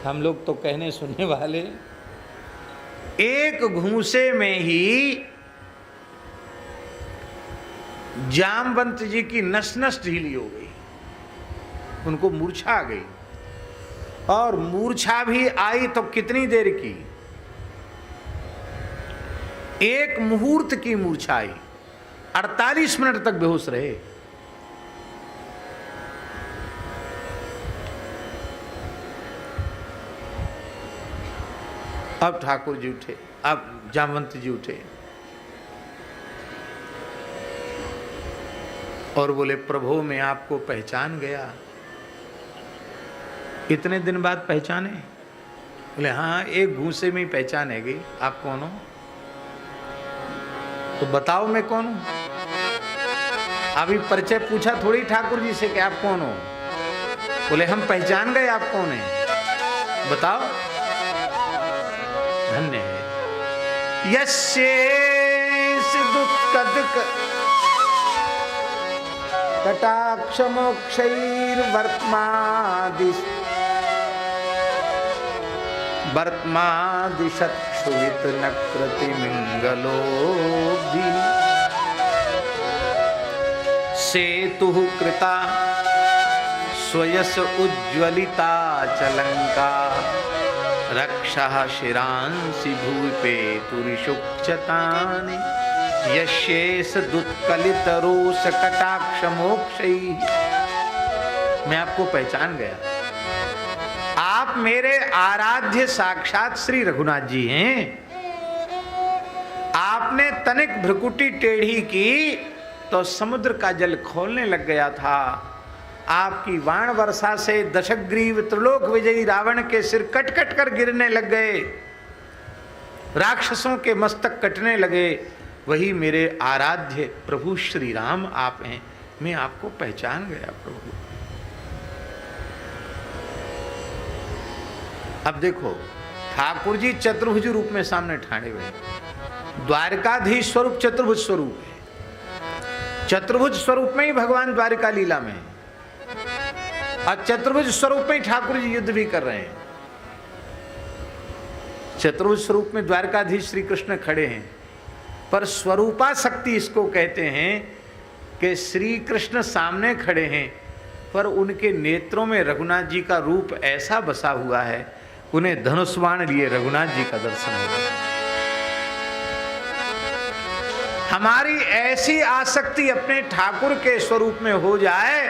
हम लोग तो कहने सुनने वाले। एक घूंसे में ही जामवंत जी की नस नस ढीली हो गई, उनको मूर्छा आ गई। और मूर्छा भी आई तो कितनी देर की, एक मुहूर्त की मूर्छा आई, 48 मिनट तक बेहोश रहे। अब ठाकुर जी उठे, अब जामवंत जी उठे और बोले, प्रभु मैं आपको पहचान गया। कितने दिन बाद पहचाने? बोले हाँ, एक घूंसे में ही पहचान है गई। आप कौन हो? तो बताओ मैं कौन हूं। अभी परिचय पूछा थोड़ी ठाकुर जी से कि आप कौन हो। बोले हम पहचान गए आप कौन है, बताओ। धन्य है यस्येष दुःखदुःख कटाक्ष वर्त्मादिशत्क्षुवित नकृति मिंगलोधि सेतुः कृता स्वयस उज्ज्वलिता चलंका रक्षः शिरांसि भूपेतुरिषुक्षतानि यशेष दुत्कलित रोष कटाक्ष मोक्षैः। मैं आपको पहचान गया, आप मेरे आराध्य साक्षात श्री रघुनाथ जी हैं। आपने तनिक भ्रुकुटी टेढ़ी की तो समुद्र का जल खोलने लग गया था। आपकी वाण वर्षा से दशग्रीव त्रिलोक विजयी रावण के सिर कट कट कर गिरने लग गए, राक्षसों के मस्तक कटने लगे। वही मेरे आराध्य प्रभु श्री राम आप हैं। मैं आपको पहचान गया प्रभु। अब देखो, ठाकुर जी चतुर्भुज रूप में सामने ठाड़े हुए। द्वारकाधीश स्वरूप चतुर्भुज स्वरूप है। चतुर्भुज स्वरूप में ही भगवान द्वारिका लीला में है, और चतुर्भुज स्वरूप में ही ठाकुर जी युद्ध भी कर रहे हैं। चतुर्भुज स्वरूप में द्वारकाधीश श्री कृष्ण खड़े हैं, पर स्वरूपा शक्ति इसको कहते हैं कि श्री कृष्ण सामने खड़े हैं, पर उनके नेत्रों में रघुनाथ जी का रूप ऐसा बसा हुआ है, उन्हें धनुष बाण लिए रघुनाथ जी का दर्शन होगा। हमारी ऐसी आसक्ति अपने ठाकुर के स्वरूप में हो जाए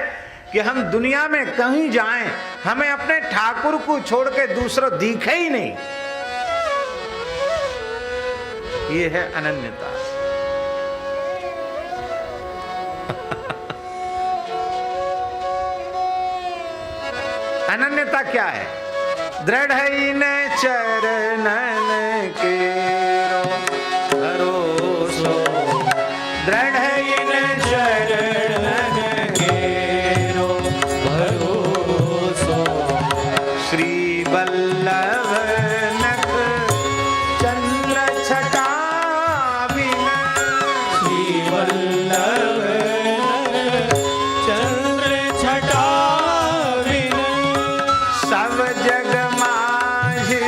कि हम दुनिया में कहीं जाएं, हमें अपने ठाकुर को छोड़ के दूसरा दिखे ही नहीं। ये है अनन्यता। अनन्यता क्या है? दृढ़ चरणन के भरोसो, दृढ़ चरणन के भरोसो, श्री वल्लभ नख चंद्र छटा बिन, श्री वल्लभ चंद्र छटा बिन, सब जग माझे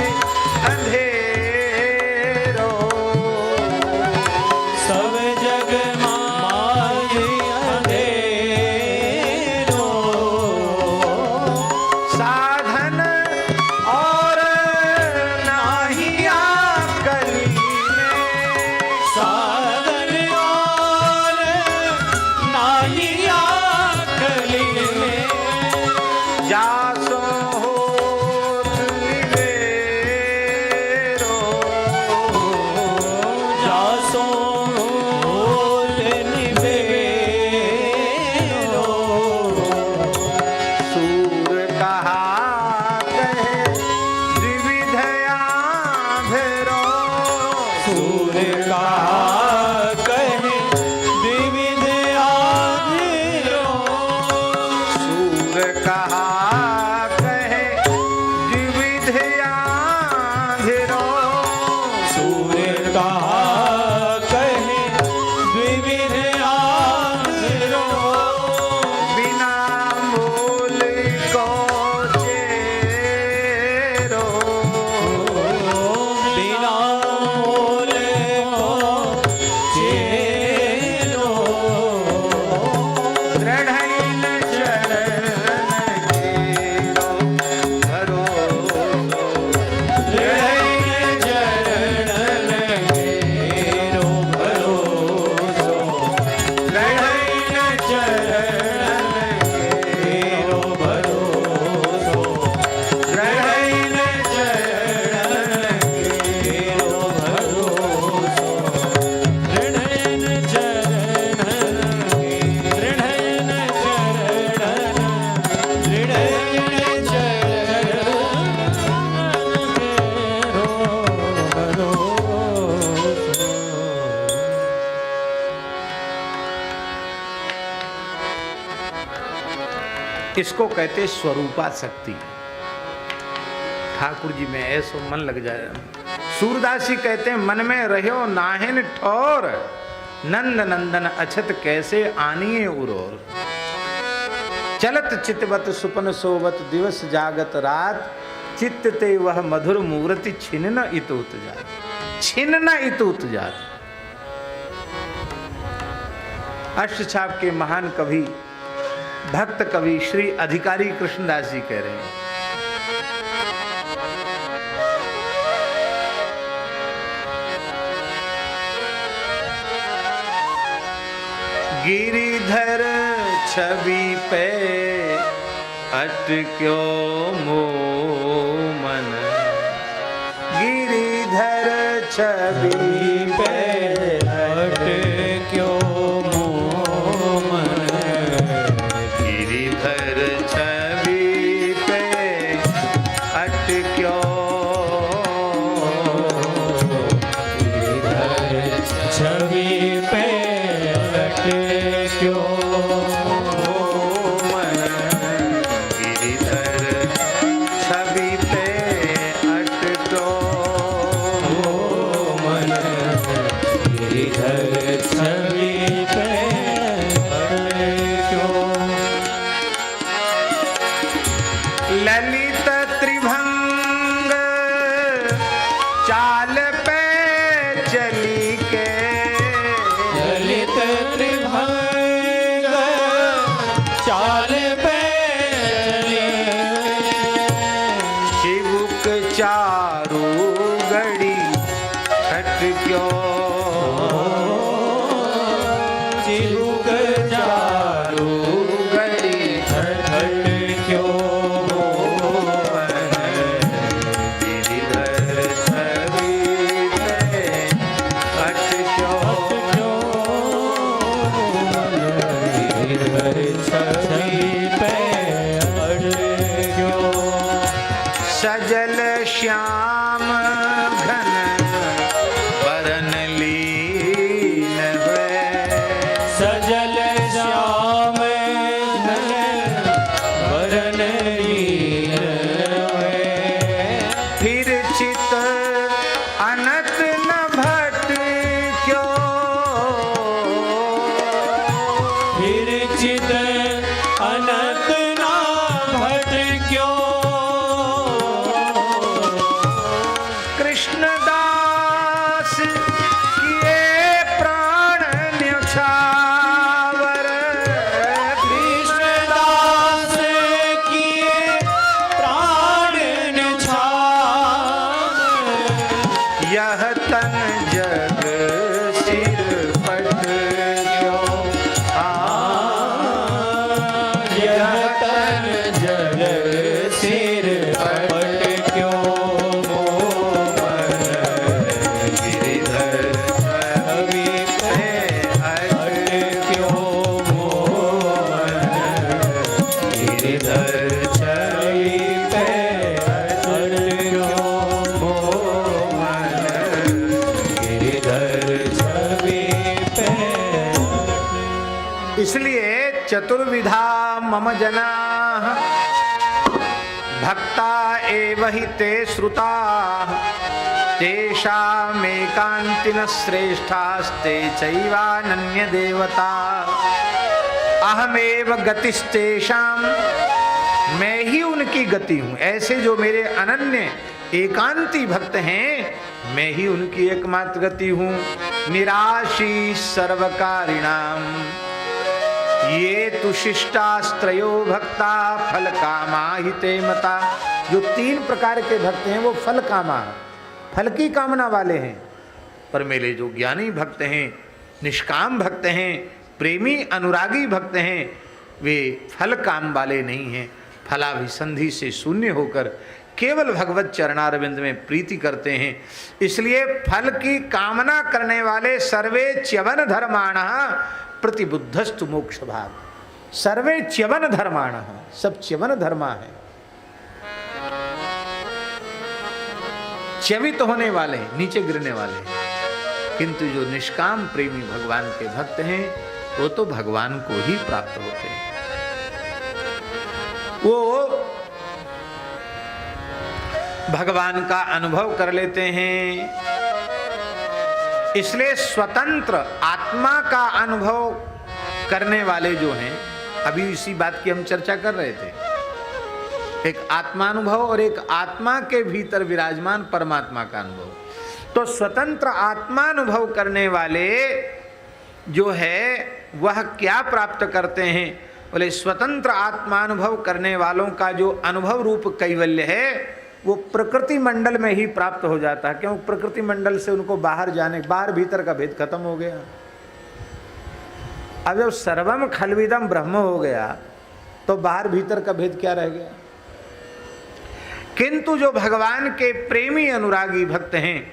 अंधेरो, सब जग माझे अंधेरो, साधन और नाहिया कलीने, साधन और इसको कहते स्वरूपा शक्ति। ठाकुर जी में ऐसो मन लग जाए। सूरदास जी कहते हैं मन में रहो नाहिन ठौर, नंद नंदन अछत कैसे आनिए उरोर। चलत चितवत सुपन सोवत दिवस जागत रात, चित्त ते वह मधुर मूर्ति छिन्न इतुत जात, छिन्न इतुत जात। अष्टछाप के महान कवि भक्त कवि श्री अधिकारी कृष्णदास जी कह रहे हैं, गिरिधर छवि पे अटक्यो मोह मन, गिरिधर छवि पे अटक्यो मोह मन, गिरिधर छवि पे अटक्यो, गिरिधर छवि पे अटक्यो मन, गिरिधर छवि पे अटक्यो मन, गिरिधर छवि पे अटक्यो। ललित त्रिभंग चाल पे चली के, ललित त्रिभंग चाल पे चली, शिवुक चारू गड़ी छटक्यो, चिरुक चारू गड़ी अटक्यो गिरिधर छवि पे अटक्यो। गिरिधर छवि पे अटक्यो। सजल श्याम घन बरन लीन हुए, सजल श्याम घन वरन लीन हुए, फिर चित अनत न भटक्यो, फिर चित अनंत ना भटक्यो। कृष्णदास किए प्राण न्यौछावर, कृष्णदास किए प्राण न्यौछावर, यह तन जग सिर पटक्यो, यह तन जग सिर पटक्यो। गिरिधर छवि पे अटक्यो मोहन, गिरिधर छवि पे अटक्यो मोहन, गिरिधर छवि पे। इसलिए चतुर्विधा मम जना भक्ता एव हि ते श्रुता, तेषामेकान्तिनः श्रेष्ठास्ते चैवानन्य देवता, अहमेव गतिस्तेषां, मैं ही उनकी गति हूँ। ऐसे जो मेरे अनन्य एकांती भक्त हैं, मैं ही उनकी एकमात्र गति हूँ। निराशी सर्वकारिणाम, ये तु शिष्टास्त्रयो भक्ता फल कामा हि ते मता। जो तीन प्रकार के भक्त हैं वो फल कामा, फल की कामना वाले हैं। पर मेरे जो ज्ञानी भक्त हैं, निष्काम भक्त हैं, प्रेमी अनुरागी भक्त हैं, वे फल काम वाले नहीं हैं। फलाभिसंधि से शून्य होकर केवल भगवत चरणारविंद में प्रीति करते हैं। इसलिए फल की कामना करने वाले सर्वे च्यवन धर्माणः प्रतिबुद्धस्तु मोक्ष भाग। सर्वे च्यवन धर्माणः, सब च्यवन धर्मा है, च्यवित होने वाले, नीचे गिरने वाले। किंतु जो निष्काम प्रेमी भगवान के भक्त हैं, वो तो भगवान को ही प्राप्त होते हैं। वो भगवान का अनुभव कर लेते हैं। इसलिए स्वतंत्र आत्मा का अनुभव करने वाले जो हैं, अभी इसी बात की हम चर्चा कर रहे थे, एक आत्मानुभव और एक आत्मा के भीतर विराजमान परमात्मा का अनुभव। तो स्वतंत्र आत्मानुभव करने वाले जो है वह क्या प्राप्त करते हैं? बोले स्वतंत्र आत्मानुभव करने वालों का जो अनुभव रूप कैवल्य है वो प्रकृति मंडल में ही प्राप्त हो जाता है। क्यों? प्रकृति मंडल से उनको बाहर भीतर का भेद खत्म हो गया। अब जब सर्वम खलविदम ब्रह्म हो गया तो बाहर भीतर का भेद क्या रह गया? किंतु जो भगवान के प्रेमी अनुरागी भक्त हैं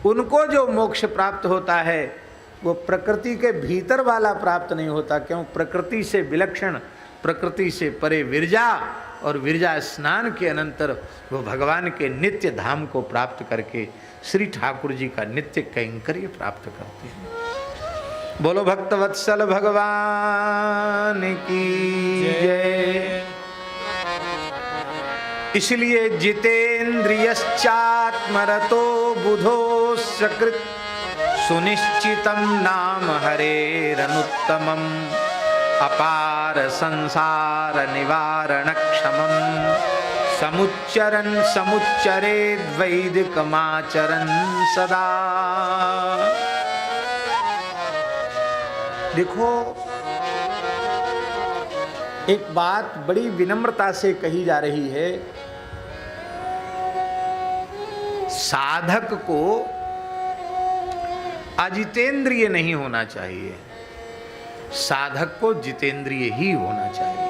उनको जो मोक्ष प्राप्त होता है वो प्रकृति के भीतर वाला प्राप्त नहीं होता। क्यों? प्रकृति से विलक्षण, प्रकृति से परे विरजा, और विरजा स्नान के अनंतर वो भगवान के नित्य धाम को प्राप्त करके श्री ठाकुर जी का नित्य कैंकर्य प्राप्त करते हैं। बोलो भक्त वत्सल भगवान की जय। इसलिए जितेन्द्रियश्चात्मरतो बुधो सकृत सुनिश्चितम नाम हरेरनुत्तमम अपार संसार निवारण क्षमम समुच्चरन् समुच्चरेद् वैदिकमाचरन् सदा। देखो, एक बात बड़ी विनम्रता से कही जा रही है। साधक को अजितेंद्रिय नहीं होना चाहिए, साधक को जितेंद्रिय ही होना चाहिए।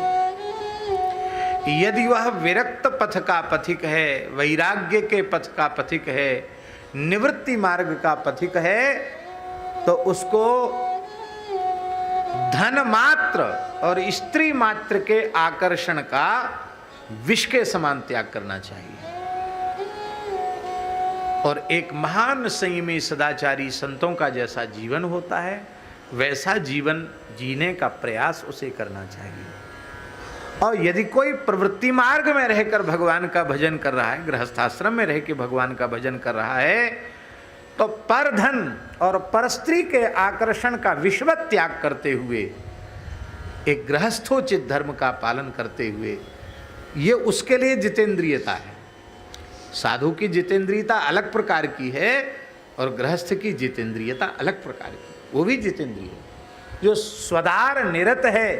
यदि वह विरक्त पथ का पथिक है, वैराग्य के पथ का पथिक है, निवृत्ति मार्ग का पथिक है, तो उसको धन मात्र और स्त्री मात्र के आकर्षण का विष के समान त्याग करना चाहिए। और एक महान संयमी सदाचारी संतों का जैसा जीवन होता है वैसा जीवन जीने का प्रयास उसे करना चाहिए। और यदि कोई प्रवृत्ति मार्ग में रहकर भगवान का भजन कर रहा है, गृहस्थाश्रम में रह के भगवान का भजन कर रहा है, तो पर धन और पर स्त्री के आकर्षण का विश्वत त्याग करते हुए, एक गृहस्थोचित धर्म का पालन करते हुए, ये उसके लिए जितेंद्रियता है। साधु की जितेंद्रियता अलग प्रकार की है और गृहस्थ की जितेंद्रियता अलग प्रकार की, वो भी जितेंद्रिय है। जो स्वदार निरत है,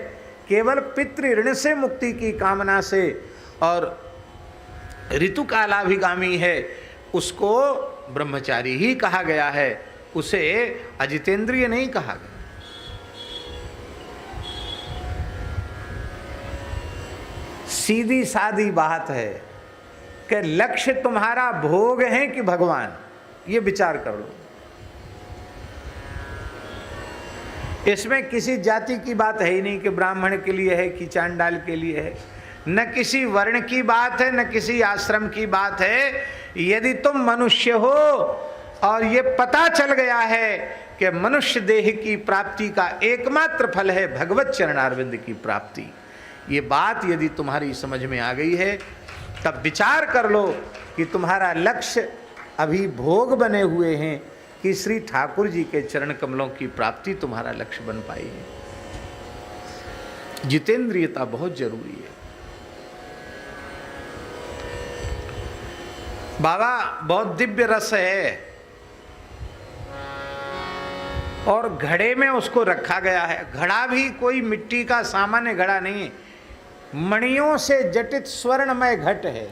केवल पितृ ऋण से मुक्ति की कामना से और ऋतु कालाभिगामी है, उसको ब्रह्मचारी ही कहा गया है, उसे अजितेंद्रिय नहीं कहा गया। सीधी सादी बात है कि लक्ष्य तुम्हारा भोग है कि भगवान, ये विचार कर लो। इसमें किसी जाति की बात है ही नहीं कि ब्राह्मण के लिए है कि चांडाल के लिए है, न किसी वर्ण की बात है, न किसी आश्रम की बात है। यदि तुम मनुष्य हो और ये पता चल गया है कि मनुष्य देह की प्राप्ति का एकमात्र फल है भगवत चरणारविंद की प्राप्ति, ये बात यदि तुम्हारी समझ में आ गई है, तब विचार कर लो कि तुम्हारा लक्ष्य अभी भोग बने हुए हैं कि श्री ठाकुर जी के चरण कमलों की प्राप्ति तुम्हारा लक्ष्य बन पाई है। जितेंद्रियता बहुत जरूरी है। बाबा बहुत दिव्य रस है और घड़े में उसको रखा गया है। घड़ा भी कोई मिट्टी का सामान्य घड़ा नहीं है, मणियों से जटित स्वर्णमय घट है।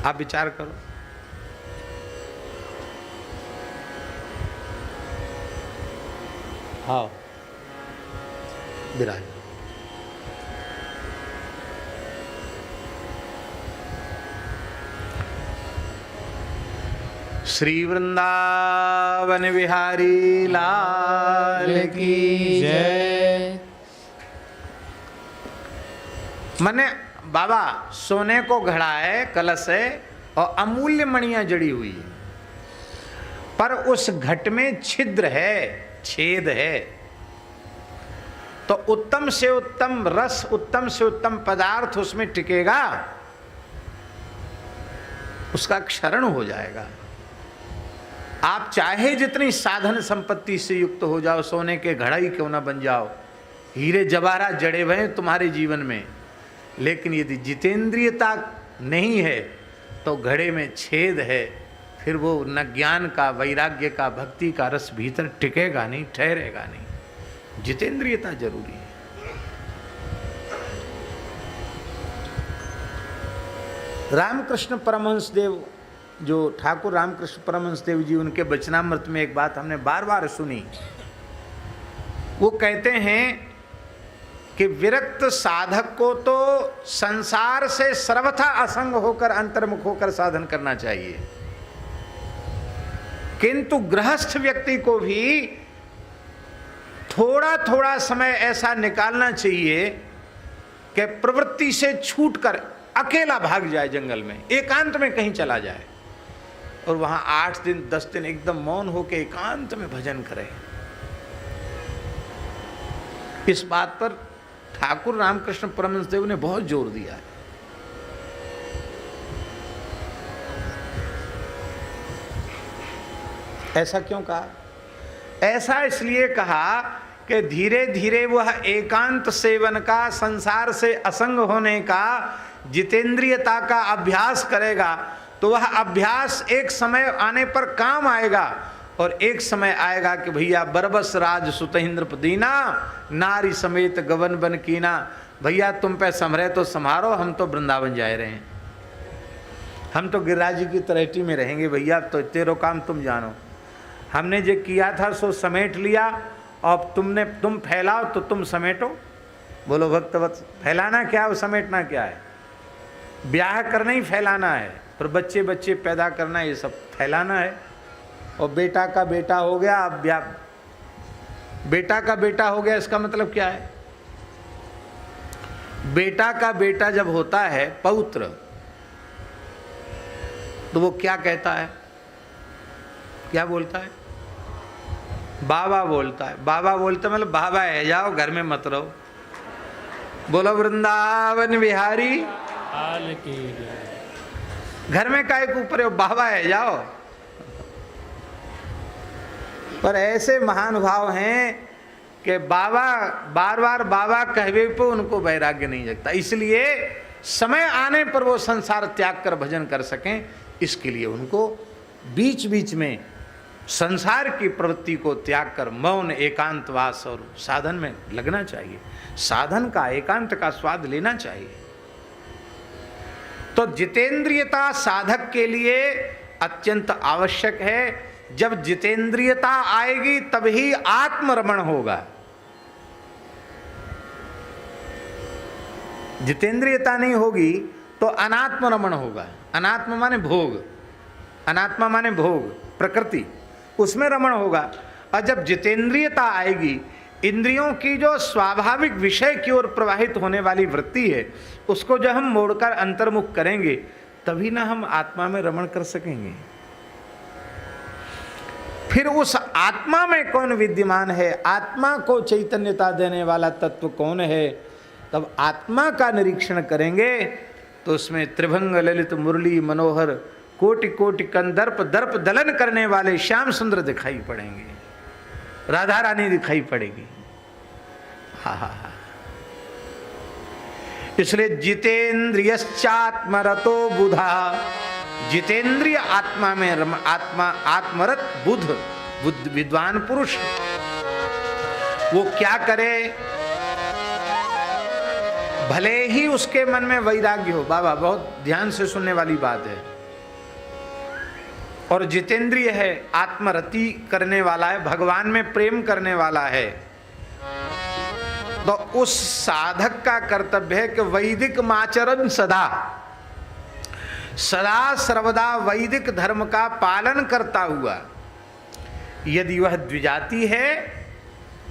आप विचार करो। हाँ, विराज। श्री वृंदावन बिहारी लाल की जय। मने बाबा सोने को घड़ा है, कलश है और अमूल्य मणियां जड़ी हुई है, पर उस घट में छिद्र है, छेद है। तो उत्तम से उत्तम रस, उत्तम से उत्तम पदार्थ उसमें टिकेगा, उसका क्षरण हो जाएगा। आप चाहे जितनी साधन संपत्ति से युक्त हो जाओ, सोने के घड़ा ही क्यों ना बन जाओ, हीरे जवाहरात जड़े हुए हैं तुम्हारे जीवन में, लेकिन यदि जितेंद्रियता नहीं है तो घड़े में छेद है, फिर वो न ज्ञान का, वैराग्य का, भक्ति का रस भीतर टिकेगा नहीं, ठहरेगा नहीं। जितेंद्रियता जरूरी है। रामकृष्ण परमहंस देव, जो ठाकुर रामकृष्ण परमहंस देव जी, उनके वचनामृत में एक बात हमने बार बार सुनी। वो कहते हैं कि विरक्त साधक को तो संसार से सर्वथा असंग होकर, अंतर्मुख होकर साधन करना चाहिए, किंतु गृहस्थ व्यक्ति को भी थोड़ा थोड़ा समय ऐसा निकालना चाहिए कि प्रवृत्ति से छूटकर अकेला भाग जाए, जंगल में एकांत में कहीं चला जाए और वहां 8 दिन 10 दिन एकदम मौन होकर एकांत में भजन करे। इस बात पर ठाकुर रामकृष्ण परमहंस देव ने बहुत जोर दिया है। ऐसा क्यों कहा? ऐसा इसलिए कहा कि धीरे धीरे वह एकांत सेवन का, संसार से असंग होने का, जितेंद्रियता का अभ्यास करेगा तो वह अभ्यास एक समय आने पर काम आएगा, और एक समय आएगा कि भैया बरबस राज सुतेंद्र पदीना, नारी समेत गवन बन कीना, भैया तुम पे संभरे तो संभारो, हम तो वृंदावन जा रहे हैं, हम तो गिरिराज जी की तलहटी में रहेंगे भैया, तो तेरो काम तुम जानो, हमने जो किया था सो समेट लिया, अब तुम फैलाओ तो तुम समेटो। बोलो भक्तवत्स, फैलाना क्या है, समेटना क्या है? ब्याह करना ही फैलाना है, पर बच्चे बच्चे पैदा करना ये सब फैलाना है। और बेटा का बेटा हो गया, अब ब्याह, बेटा का बेटा हो गया, इसका मतलब क्या है? बेटा का बेटा जब होता है पौत्र, तो वो क्या कहता है, क्या बोलता है? बाबा बोलता है। बाबा बोलता मतलब बाबा है जाओ, घर में मत रहो। बोलो वृंदावन बिहारी हाल की। घर में काहे के ऊपर हो, बाबा है जाओ। पर ऐसे महानुभाव हैं कि बाबा बार बार बाबा कहवे पे उनको वैराग्य नहीं जगता, इसलिए समय आने पर वो संसार त्याग कर भजन कर सकें, इसके लिए उनको बीच बीच में संसार की प्रवृत्ति को त्याग कर मौन, एकांतवास और साधन में लगना चाहिए, साधन का, एकांत का स्वाद लेना चाहिए। तो जितेंद्रियता साधक के लिए अत्यंत आवश्यक है। जब जितेंद्रियता आएगी तभी आत्मरमण होगा। जितेंद्रियता नहीं होगी तो अनात्म रमण होगा। अनात्म माने भोग, अनात्मा माने भोग, प्रकृति, उसमें रमण होगा। और जब जितेंद्रियता आएगी, इंद्रियों की जो स्वाभाविक विषय की ओर प्रवाहित होने वाली वृत्ति है, उसको जब हम मोड़कर अंतर्मुख करेंगे, तभी ना हम आत्मा में रमण कर सकेंगे। फिर उस आत्मा में कौन विद्यमान है, आत्मा को चैतन्यता देने वाला तत्व कौन है, तब आत्मा का निरीक्षण करेंगे तो उसमें त्रिभंग ललित मुरली मनोहर कोटि कोटि कंदर्प दर्प दलन करने वाले श्याम सुंदर दिखाई पड़ेंगे, राधा रानी दिखाई पड़ेगी। हा। इसलिए जितेंद्रियश्चात्मरतो बुधा, जितेंद्रिय आत्मा में आत्मरत बुध विद्वान पुरुष वो क्या करे, भले ही उसके मन में वैराग्य हो। बाबा बहुत ध्यान से सुनने वाली बात है। और जितेंद्रिय है, आत्मरति करने वाला है, भगवान में प्रेम करने वाला है, तो उस साधक का कर्तव्य है कि वैदिक आचरण सदा सर्वदा वैदिक धर्म का पालन करता हुआ, यदि वह द्विजाति है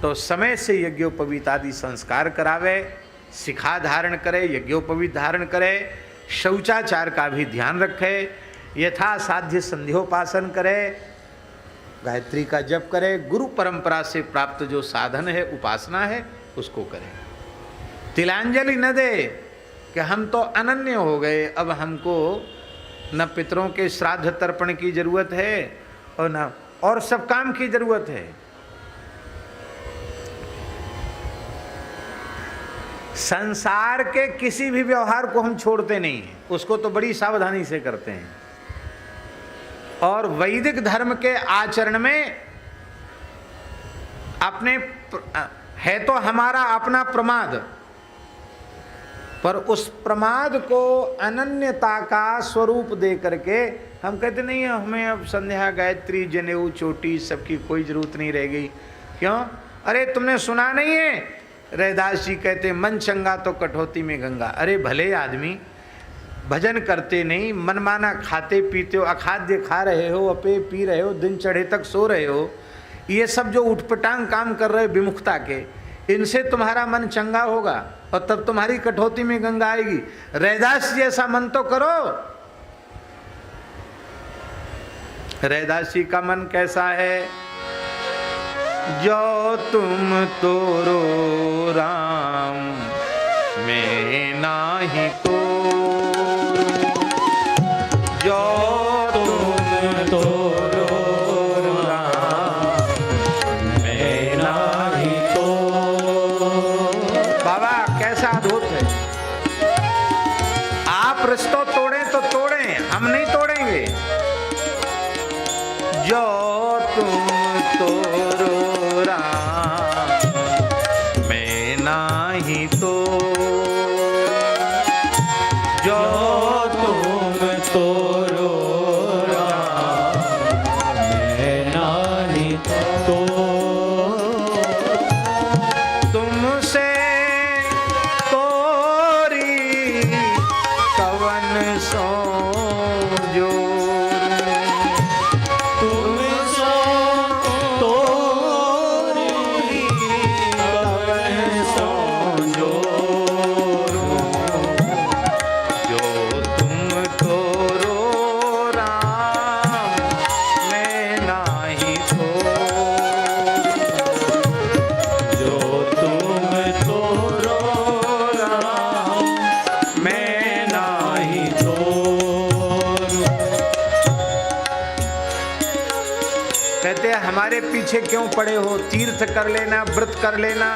तो समय से यज्ञोपवीत आदि संस्कार करावे, शिखा धारण करे, यज्ञोपवीत धारण करे, शौचाचार का भी ध्यान रखे, यथा साध्य संध्योपासन करे, गायत्री का जप करे, गुरु परंपरा से प्राप्त जो साधन है, उपासना है, उसको करें। तिलांजलि न दे कि हम तो अनन्य हो गए, अब हमको न पितरों के श्राद्ध तर्पण की जरूरत है और न और सब काम की जरूरत है। संसार के किसी भी व्यवहार को हम छोड़ते नहीं हैं, उसको तो बड़ी सावधानी से करते हैं। और वैदिक धर्म के आचरण में अपने है तो हमारा अपना प्रमाद, पर उस प्रमाद को अनन्यता का स्वरूप दे करके हम कहते नहीं है हमें अब संध्या गायत्री जनेऊ चोटी सबकी कोई जरूरत नहीं रह गई। क्यों? अरे तुमने सुना नहीं है, रैदास जी कहते मन चंगा तो कटौती में गंगा। अरे भले आदमी भजन करते नहीं, मनमाना खाते पीते हो, अखाद्य खा रहे हो, अपेय पी रहे हो, दिन चढ़े तक सो रहे हो, ये सब जो उठपटांग काम कर रहे हो विमुखता के, इनसे तुम्हारा मन चंगा होगा और तब तुम्हारी कटौती में गंगा आएगी। रैदास जी ऐसा मन तो करो। रैदास जी का मन कैसा है? जो तुम तोरो राम मैं नाही तो, जो तुम तोरो राम मैं नाही तो। बाबा कैसा अद्भुत है। आप रिश्तों तोड़ें तो तोड़ें, हम नहीं तोड़ेंगे। जो तुम तोरो मैं नाही तो, जो तुम तोरो मैं नाही तो। तुमसे तोरी कवन सो जोर, तुमसे तोरी कवन सो जोर, जो तुम तोरो राम मैं नाही तो, जो तुम तोरो राम मैं नाही तो। कहते हैं हमारे पीछे क्यों पड़े हो, तीर्थ कर लेना, व्रत कर लेना,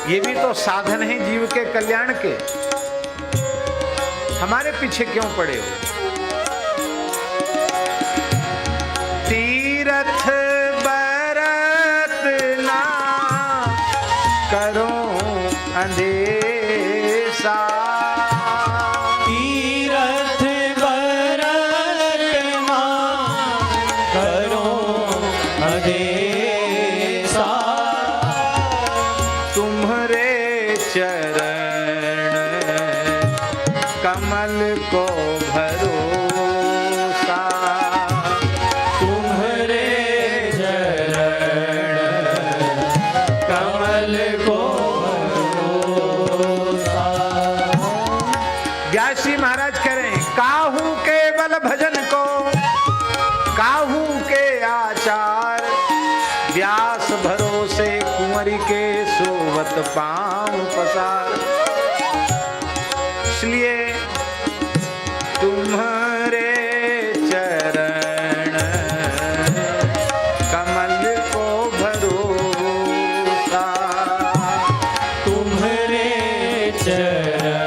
ये भी तो साधन है जीव के कल्याण के। हमारे पीछे क्यों पड़े हो? तीर्थ बरत ना करो अंधेसा, तीरथ बरत ना करो अदेसा, तुम्हारे चरण कमल को भरोसा, तुम्हारे चरण कमल को भरोसा। व्यास जी महाराज कह रहे हैं काहू केवल भजन को, काहू के आचार, व्यास भरोसे कुंवरी के सोवत पांव पसार। इसलिए तुम्हारे चरण कमल को भरोसा, तुम्हारे चरण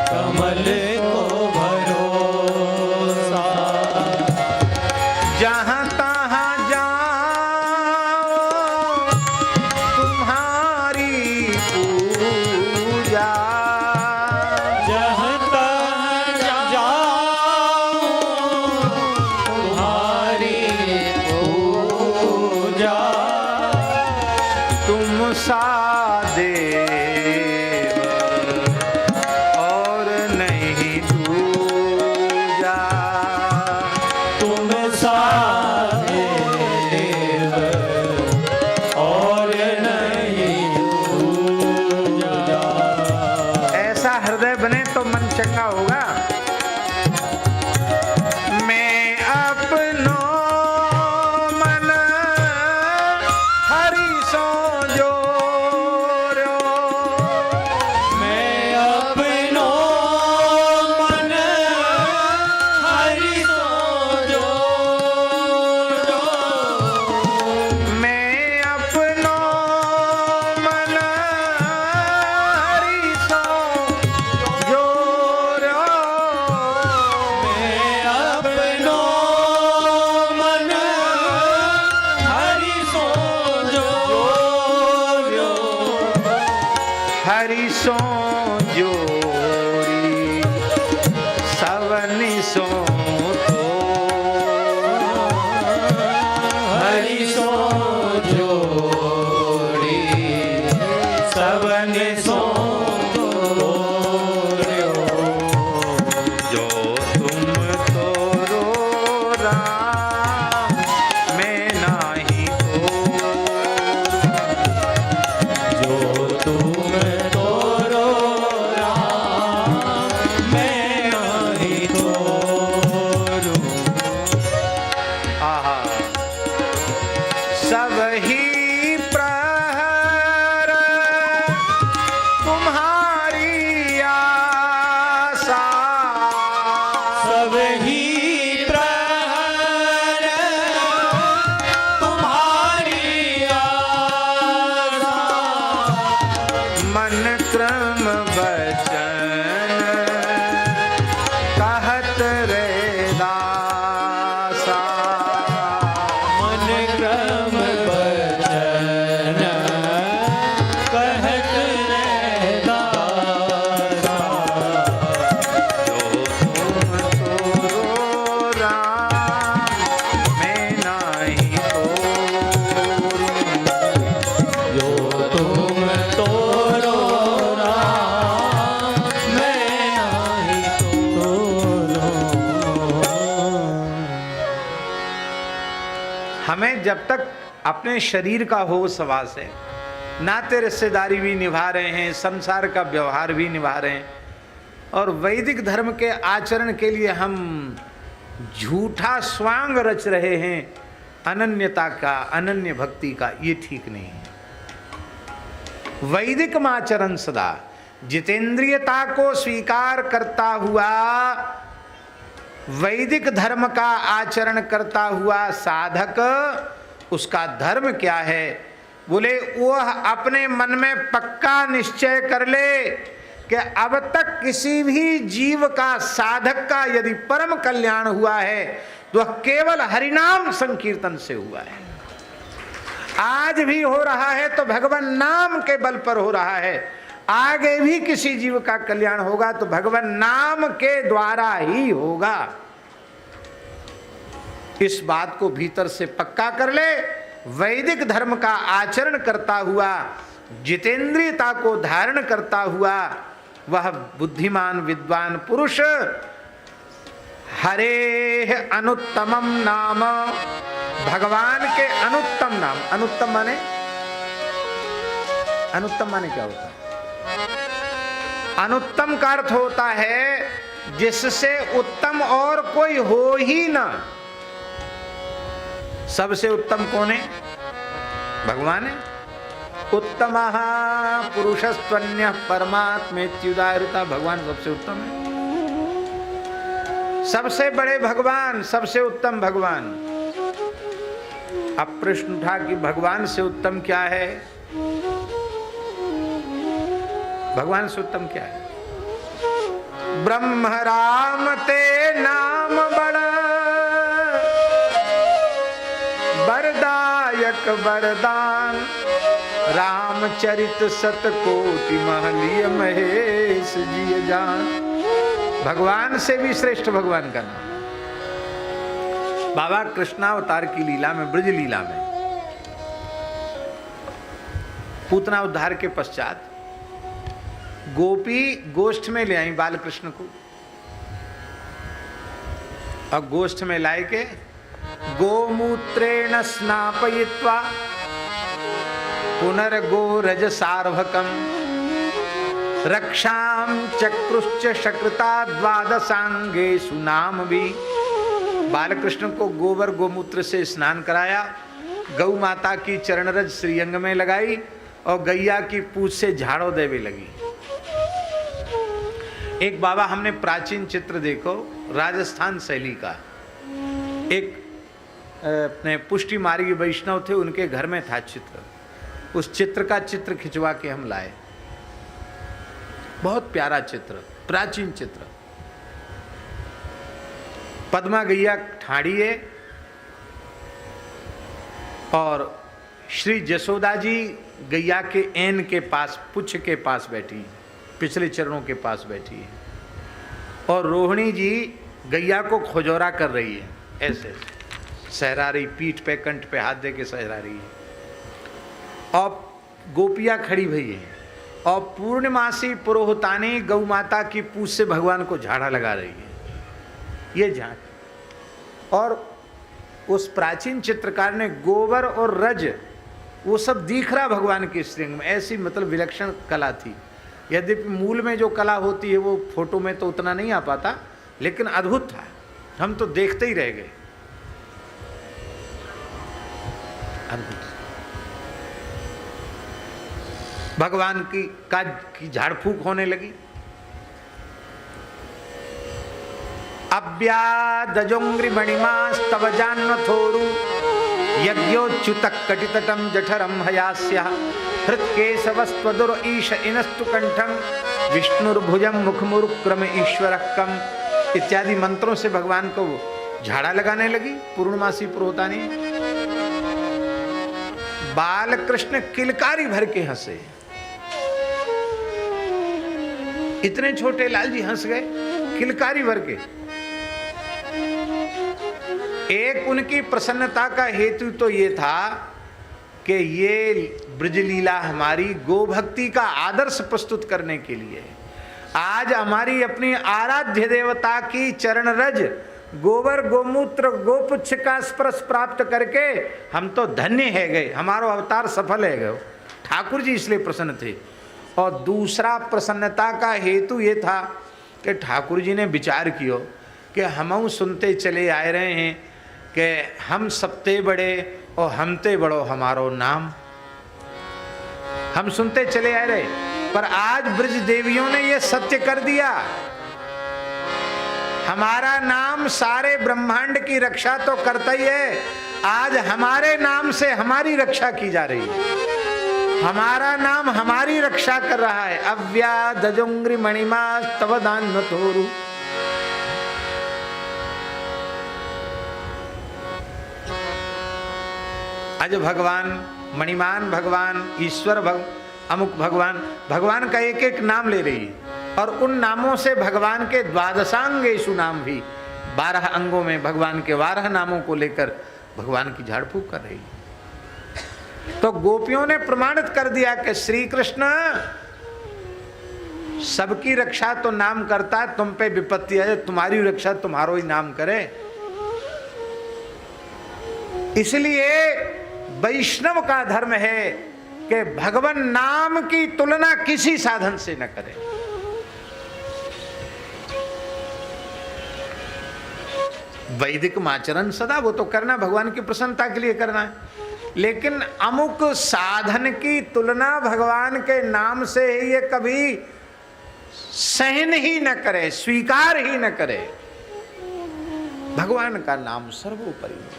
कमल को भरोसा। जहाँ तहाँ जाओ तुम्हारी पूजा, जहाँ तहाँ जाओ तुम्हारी पूजा, तुम सा देव और नहीं दूजा, तुम सा देव और नहीं दूजा। ऐसा हृदय बने तो मन चंगा होगा। मैं अपनो मन हमें जब तक अपने शरीर का होश हवास है, नाते रिश्तेदारी भी निभा रहे हैं, संसार का व्यवहार भी निभा रहे हैं, और वैदिक धर्म के आचरण के लिए हम झूठा स्वांग रच रहे हैं अनन्यता का, अनन्य भक्ति का, ये ठीक नहीं है। वैदिक आचरण सदा जितेंद्रियता को स्वीकार करता हुआ, वैदिक धर्म का आचरण करता हुआ साधक, उसका धर्म क्या है? बोले वह अपने मन में पक्का निश्चय कर ले कि अब तक किसी भी जीव का, साधक का यदि परम कल्याण हुआ है तो वह केवल हरिनाम संकीर्तन से हुआ है। आज भी हो रहा है तो भगवान नाम के बल पर हो रहा है, आगे भी किसी जीव का कल्याण होगा तो भगवान नाम के द्वारा ही होगा। इस बात को भीतर से पक्का कर ले। वैदिक धर्म का आचरण करता हुआ, जितेंद्रियता को धारण करता हुआ वह बुद्धिमान विद्वान पुरुष हरे अनुत्तमम नाम, भगवान के अनुत्तम नाम, अनुत्तम माने, अनुत्तम माने क्या होता है? अनुत्तम का अर्थ होता है जिससे उत्तम और कोई हो ही ना। सबसे उत्तम कौन है? भगवान है। उत्तमः पुरुषस्त्वन्यः परमात्मेत्युदाहृता, भगवान सबसे उत्तम है। सबसे बड़े भगवान, सबसे उत्तम भगवान। अब प्रश्न उठा कि भगवान से उत्तम क्या है? भगवान से उत्तम क्या है? ब्रह्म राम ते नाम बड़ा वरदायक वरदान, रामचरित सतकोटि महलिय महेश जिय जान। भगवान से भी श्रेष्ठ भगवान का नाम। बाबा कृष्णावतार की लीला में, ब्रज लीला में, पूतना उद्धार के पश्चात गोपी गोष्ठ में ले आई बाल कृष्ण को, और गोष्ठ में लाए के गोमूत्रेण स्नापयित्वा पुनर्गोरज सार्वकम रक्षाम चक्रुश्च शकृता द्वादशांगे सुनाम भी। बालकृष्ण को गोबर गोमूत्र से स्नान कराया, गौ माता की चरणरज श्रीअंग में लगाई और गैया की पूंछ से झाड़ो देवे लगी। एक बाबा हमने प्राचीन चित्र देखो, राजस्थान शैली का, एक अपने पुष्टि मार्गी वैष्णव थे, उनके घर में था चित्र। उस चित्र का चित्र खिंचवा के हम लाए, बहुत प्यारा चित्र, प्राचीन चित्र। पद्मा गैया ठाड़ी है और श्री जसोदा जी गैया के एन के पास, पुच्छ के पास बैठी, पिछले चरणों के पास बैठी है, और रोहिणी जी गैया को खोजोरा कर रही है, ऐसे सहरा रही, पीठ पे कंठ पे हाथ दे के सहरा रही है, और गोपियाँ खड़ी भई है, और पूर्णमासी पुरोहितानी गौ माता की पूंछ से भगवान को झाड़ा लगा रही है। ये झांक, और उस प्राचीन चित्रकार ने गोबर और रज वो सब दिख रहा भगवान के श्रृंग में, ऐसी मतलब विलक्षण कला थी। यद्यपि मूल में जो कला होती है वो फोटो में तो उतना नहीं आ पाता, लेकिन अद्भुत था, हम तो देखते ही रह गए। अद्भुत। भगवान की झाड़ फूक होने लगी। अव्यादजोंग्रि मणिमास्तव जान्वथोरु यज्ञोच्युतक कटितटम जठरम हयास्या हृत्केशवस्त्वदुर ईश इनस्तु कंठम विष्णुर्भुजम मुखमुरुक्रम ईश्वरकम इत्यादि मंत्रों से भगवान को झाड़ा लगाने लगी पूर्णमासी पुरोहितानी। बाल कृष्ण किलकारी भर के हंसे, इतने छोटे लाल जी हंस गए किलकारी भर के। एक उनकी प्रसन्नता का हेतु तो ये था कि ये ब्रजलीला हमारी गोभक्ति का आदर्श प्रस्तुत करने के लिए, आज हमारी अपनी आराध्य देवता की चरण रज गोबर गोमूत्र गोपुच्छ का स्पर्श प्राप्त करके हम तो धन्य है गए, हमारा अवतार सफल है गए। ठाकुर जी इसलिए प्रसन्न थे। और दूसरा प्रसन्नता का हेतु ये था कि ठाकुर जी ने विचार किया कि हम सुनते चले आए रहे हैं कि हम सबते बड़े और हमते बड़ो हमारो नाम। हम सुनते चले आ रहे, पर आज ब्रज देवियों ने यह सत्य कर दिया, हमारा नाम सारे ब्रह्मांड की रक्षा तो करता ही है, आज हमारे नाम से हमारी रक्षा की जा रही है, हमारा नाम हमारी रक्षा कर रहा है। अव्या दजुंग्री मणिमा तव दान तोरु। आज भगवान मणिमान भगवान ईश्वर अमुक भगवान, भगवान का एक एक नाम ले रही है और उन नामों से भगवान के द्वादशांगेषु नाम भी 12 अंगों में भगवान के 12 नामों को लेकर भगवान की झाड़ फूक कर रही है। तो गोपियों ने प्रमाणित कर दिया कि श्री कृष्ण सबकी रक्षा तो नाम करता है, तुम पे विपत्ति है तुम्हारी रक्षा तुम्हारो ही नाम करे। इसलिए वैष्णव का धर्म है कि भगवान नाम की तुलना किसी साधन से न करें। वैदिक आचरण सदा वो तो करना भगवान की प्रसन्नता के लिए करना है, लेकिन अमुक साधन की तुलना भगवान के नाम से ये कभी सहन ही न करे, स्वीकार ही न करे। भगवान का नाम सर्वोपरि है,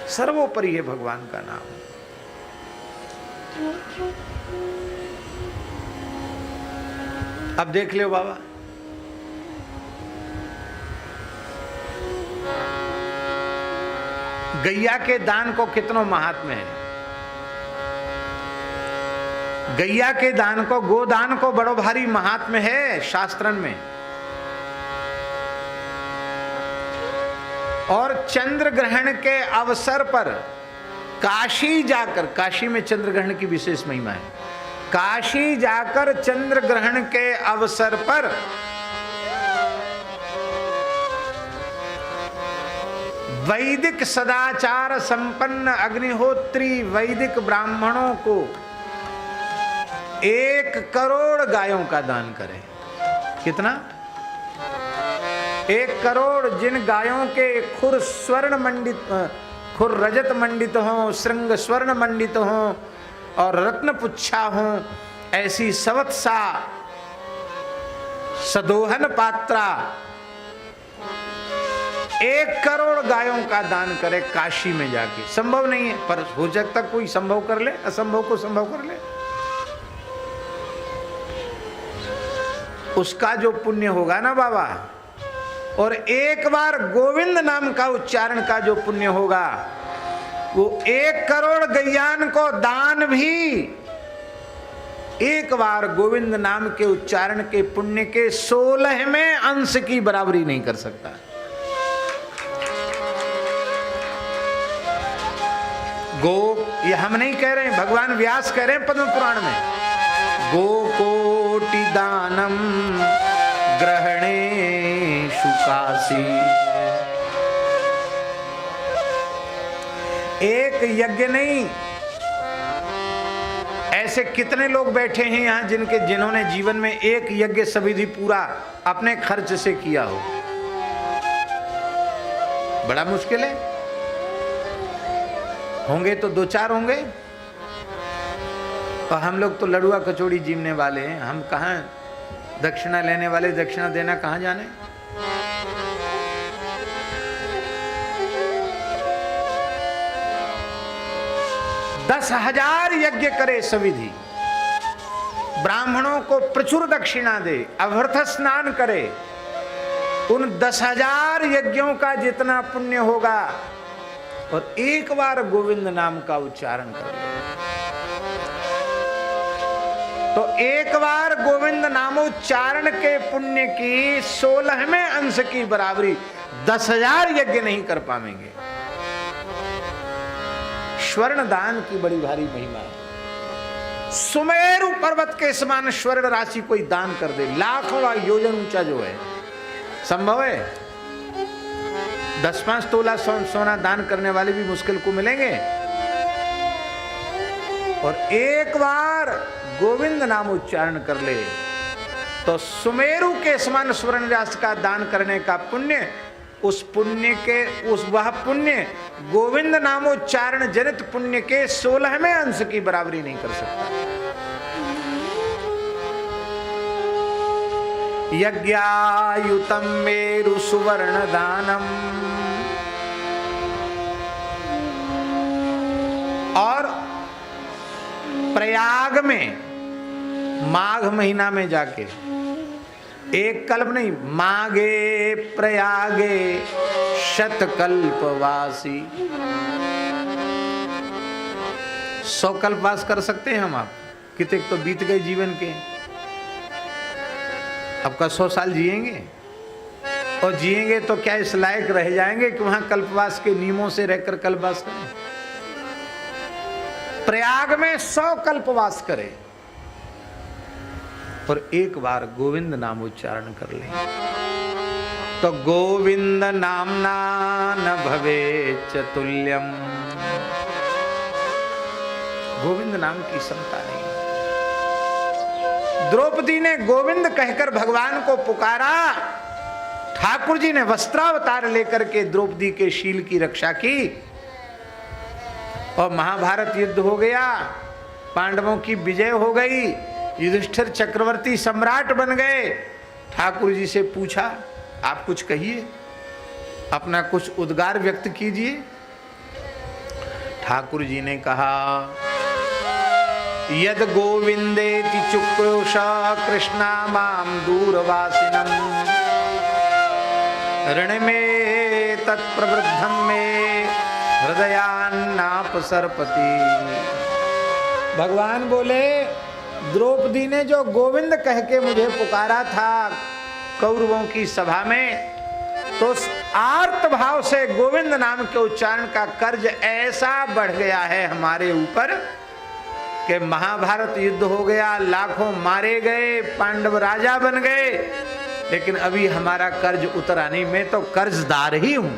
सर्वोपरि है भगवान का नाम। अब देख लो बाबा, गैया के दान को कितना महात्म्य है। गैया के दान को, गोदान को बड़ो भारी महात्म्य है शास्त्रन में। और चंद्र ग्रहण के अवसर पर काशी जाकर, काशी में चंद्र ग्रहण की विशेष महिमा है, काशी जाकर चंद्र ग्रहण के अवसर पर वैदिक सदाचार संपन्न अग्निहोत्री वैदिक ब्राह्मणों को 1 करोड़ गायों का दान करें। कितना? 1 करोड़। जिन गायों के खुर स्वर्ण मंडित, खुर रजत मंडित हों, श्रृंग स्वर्ण मंडित हों और रत्न पुच्छा हों, ऐसी सवत्सा सदोहन पात्रा 1 करोड़ गायों का दान करे काशी में जाके। संभव नहीं है, पर हो सकता कोई संभव कर ले, असंभव को संभव कर ले। उसका जो पुण्य होगा ना बाबा, और एक बार गोविंद नाम का उच्चारण का जो पुण्य होगा, वो 1 करोड़ गैयान को दान भी एक बार गोविंद नाम के उच्चारण के पुण्य के 16वें अंश की बराबरी नहीं कर सकता। गो, ये हम नहीं कह रहे हैं, भगवान व्यास कह रहे हैं पद्म पुराण में, गो कोटि दानम ग्रहणेषु काशी। एक यज्ञ नहीं, ऐसे कितने लोग बैठे हैं यहां जिन्होंने जीवन में एक यज्ञ सविधि पूरा अपने खर्च से किया हो? बड़ा मुश्किल है। होंगे तो 2-4 होंगे, और हम लोग तो लड़ुआ कचौड़ी जीमने वाले हैं। हम कहां दक्षिणा लेने वाले, दक्षिणा देना कहां जाने। दस 10,000 यज्ञ करे सविधि, ब्राह्मणों को प्रचुर दक्षिणा दे, अभ्यर्थ स्नान करे, उन 10,000 यज्ञों का जितना पुण्य होगा, और एक बार गोविंद नाम का उच्चारण कर ले तो एक बार गोविंद नामोच्चारण के पुण्य की 16वें अंश की बराबरी 10,000 यज्ञ नहीं कर पाएंगे। स्वर्ण दान की बड़ी भारी महिमा है। सुमेरु पर्वत के समान स्वर्ण राशि कोई दान कर दे, लाखों योजन ऊंचा जो है, संभव है? 10-5 तोला सोना दान करने वाले भी मुश्किल को मिलेंगे। और एक बार गोविंद नाम उच्चारण कर ले तो सुमेरु के समान स्वर्ण राशि का दान करने का पुण्य, उस वह पुण्य गोविंद नामोच्चारण जनित पुण्य के 16वें अंश की बराबरी नहीं कर सकता। यज्ञायुतम मेरु सुवर्ण दानम, और प्रयाग में माघ महीना में जाके, एक कल्प नहीं, मागे प्रयागे शतकल्पवासी, 100 कल्पवास कर सकते हैं हम आप? कितने तो बीत गए जीवन के, आपका 100 साल जिएंगे, और जिएंगे तो क्या इस लायक रह जाएंगे कि वहां कल्पवास के नियमों से रहकर कल्पवास करें? प्रयाग में 100 कल्पवास करें और एक बार गोविंद नाम उच्चारण कर लें तो गोविंद नामना न भवेच्च तुल्यम। गोविंद नाम की समता नहीं। द्रौपदी ने गोविंद कहकर भगवान को पुकारा, ठाकुर जी ने वस्त्रावतार लेकर के द्रौपदी के शील की रक्षा की और महाभारत युद्ध हो गया, पांडवों की विजय हो गई, युधिष्ठिर चक्रवर्ती सम्राट बन गए। ठाकुर जी से पूछा, आप कुछ कहिए, अपना कुछ उद्गार व्यक्त कीजिए। ठाकुर जी ने कहा, यद गोविंदेति चुक्रोश कृष्णा माम दूरवासिनम ऋण में तत्प्रवृद्धम में हृदयान्नाप सरपति। भगवान बोले, द्रौपदी ने जो गोविंद कह के मुझे पुकारा था कौरवों की सभा में, तो उस आर्त भाव से गोविंद नाम के उच्चारण का कर्ज ऐसा बढ़ गया है हमारे ऊपर कि महाभारत युद्ध हो गया, लाखों मारे गए, पांडव राजा बन गए, लेकिन अभी हमारा कर्ज उतरा नहीं। मैं तो कर्जदार ही हूं।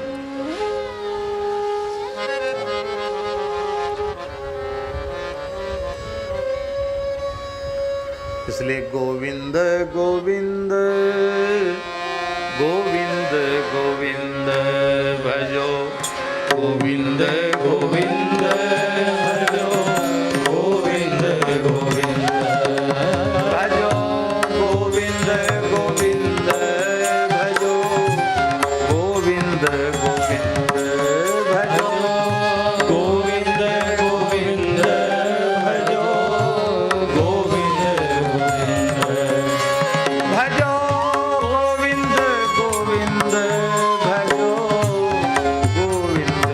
इसलिए गोविंद गोविंद गोविंद गोविंद भजो, गोविंद गोविंद भजो, गोविंद गोविंद भजो, गोविंद गोविंद भजो, गोविंद गोविंद भजो, गोविंद गोविंद भजो, गोविंद भजो, गोविंद गोविंद भजो, गोविंद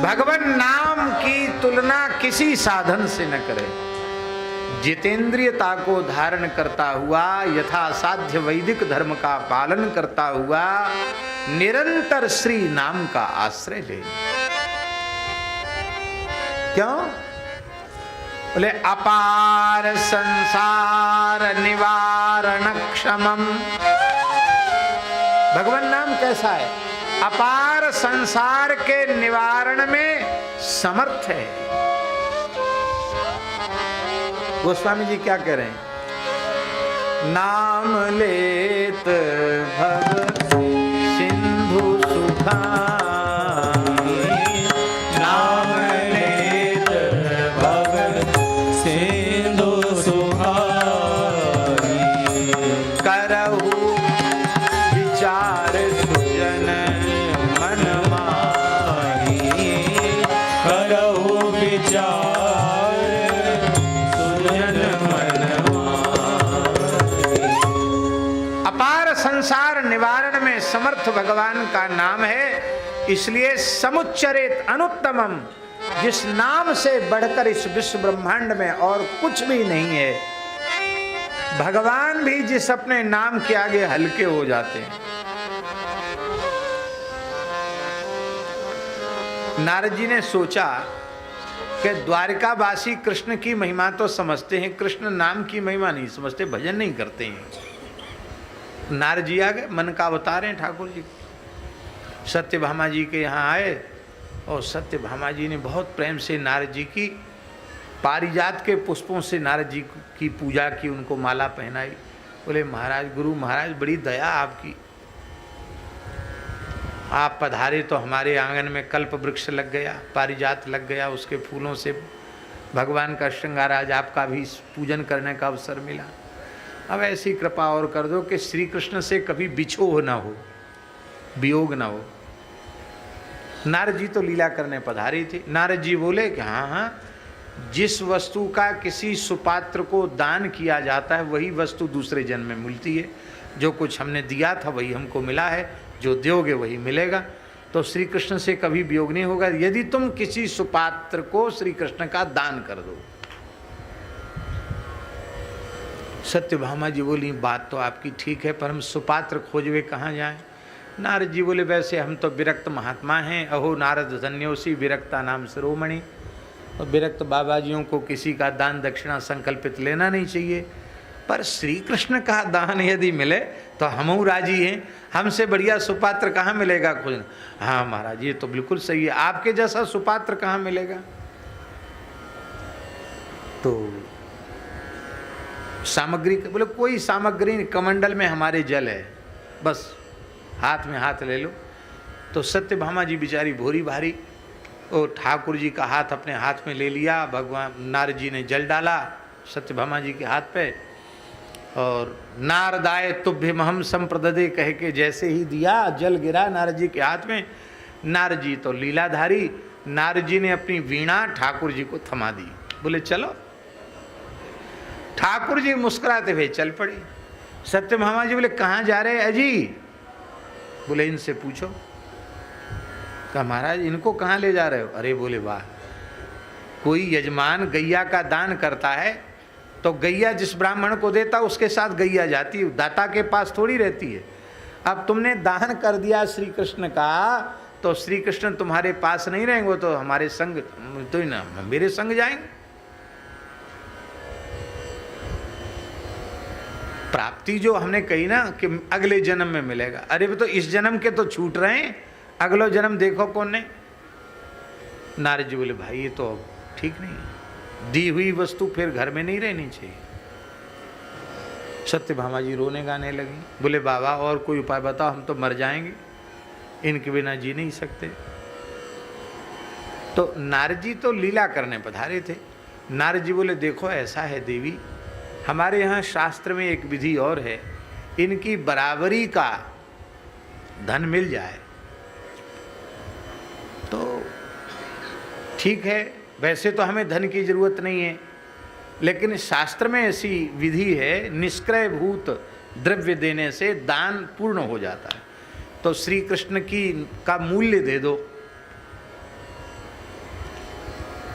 भगवान नाम की तुलना किसी साधन से न करें। जितेंद्रियता को धारण करता हुआ, यथा साध्य वैदिक धर्म का पालन करता हुआ निरंतर श्री नाम का आश्रय ले। क्यों? बोले अपार संसार निवारण क्षमम। भगवान नाम कैसा है? अपार संसार के निवारण में समर्थ है। गोस्वामी जी क्या कह रहे हैं? नाम लेत भव सिंधु सुखाई, नाम लेत भव सिंधु सुखाई, करहु विचार सुजन मन माही, करहु विचार सुजन मन माही। अपार संसार निवारण में समर्थ भगवान का नाम है, इसलिए समुच्चरित अनुत्तमम, जिस नाम से बढ़कर इस विश्व ब्रह्मांड में और कुछ भी नहीं है। भगवान भी जिस अपने नाम के आगे हल्के हो जाते हैं। नारद जी ने सोचा कि द्वारिकावासी कृष्ण की महिमा तो समझते हैं, कृष्ण नाम की महिमा नहीं समझते, भजन नहीं करते हैं। नारद जी आ गए, मन का अवतार हैं ठाकुर जी। सत्यभामा जी के यहाँ आए और सत्यभामा जी ने बहुत प्रेम से नारद जी की पारिजात के पुष्पों से नारद जी की पूजा की, उनको माला पहनाई। बोले महाराज, गुरु महाराज, बड़ी दया आपकी, आप पधारे तो हमारे आंगन में कल्प वृक्ष लग गया, पारिजात लग गया, उसके फूलों से भगवान का श्रृंगार, आज आपका भी पूजन करने का अवसर मिला। अब ऐसी कृपा और कर दो कि श्री कृष्ण से कभी बिछोह ना हो, वियोग ना हो। नारद जी तो लीला करने पधारे थे। नारद जी बोले कि हाँ हाँ, जिस वस्तु का किसी सुपात्र को दान किया जाता है वही वस्तु दूसरे जन्म में मिलती है। जो कुछ हमने दिया था वही हमको मिला है, जो दोगे वही मिलेगा। तो श्री कृष्ण से कभी वियोग नहीं होगा यदि तुम किसी सुपात्र को श्री कृष्ण का दान कर दो। सत्यभामा जी बोली, बात तो आपकी ठीक है, पर हम सुपात्र खोजवे कहाँ जाएं? नारद जी बोले, वैसे हम तो विरक्त महात्मा हैं। अहो नारद धन्योसी विरक्ता नाम शिरोमणि। और विरक्त बाबा जियों को किसी का दान दक्षिणा संकल्पित लेना नहीं चाहिए, पर श्री कृष्ण का दान यदि मिले तो हमहू राजी हैं। हमसे बढ़िया सुपात्र कहाँ मिलेगा खोजना? हाँ महाराज, ये तो बिल्कुल सही है, आपके जैसा सुपात्र कहाँ मिलेगा? तो सामग्री, बोले कोई सामग्री नहीं, कमंडल में हमारे जल है, बस हाथ में हाथ ले लो। तो सत्यभामा जी बेचारी भोरी भारी, और ठाकुर जी का हाथ अपने हाथ में ले लिया। भगवान नारद जी ने जल डाला सत्यभामा जी के हाथ पे, और नारदाय तुभ्यमहम संप्रददे कह के जैसे ही दिया, जल गिरा नारद जी के हाथ में। नारद जी तो लीलाधारी, नारद जी ने अपनी वीणा ठाकुर जी को थमा दी। बोले चलो। ठाकुर जी मुस्कुराते हुए चल पड़े। सत्यभामा जी बोले, कहाँ जा रहे अजी? बोले, इनसे पूछो। कहा महाराज, इनको कहाँ ले जा रहे हो? अरे बोले वाह, कोई यजमान गैया का दान करता है तो गैया जिस ब्राह्मण को देता उसके साथ गैया जाती है, दाता के पास थोड़ी रहती है। अब तुमने दान कर दिया श्री कृष्ण का, तो श्री कृष्ण तुम्हारे पास नहीं रहेंगे, तो हमारे संग तो ही ना, मेरे संग जाएंगे। प्राप्ति जो हमने कही ना कि अगले जन्म में मिलेगा, अरे वो तो इस जन्म के तो छूट रहे हैं, अगला जन्म देखो कौन ने। नारद जी बोले, भाई ये तो ठीक नहीं है, दी हुई वस्तु फिर घर में नहीं रहनी चाहिए। सत्यभामा जी रोने गाने लगी। बोले बाबा और कोई उपाय बताओ, हम तो मर जाएंगे, इनके बिना जी नहीं सकते। तो नारद जी तो लीला करने पधारे थे। नारद जी बोले, देखो ऐसा है देवी, हमारे यहाँ शास्त्र में एक विधि और है, इनकी बराबरी का धन मिल जाए तो ठीक है। वैसे तो हमें धन की जरूरत नहीं है, लेकिन शास्त्र में ऐसी विधि है, निष्क्रय भूत द्रव्य देने से दान पूर्ण हो जाता है। तो श्री कृष्ण की का मूल्य दे दो।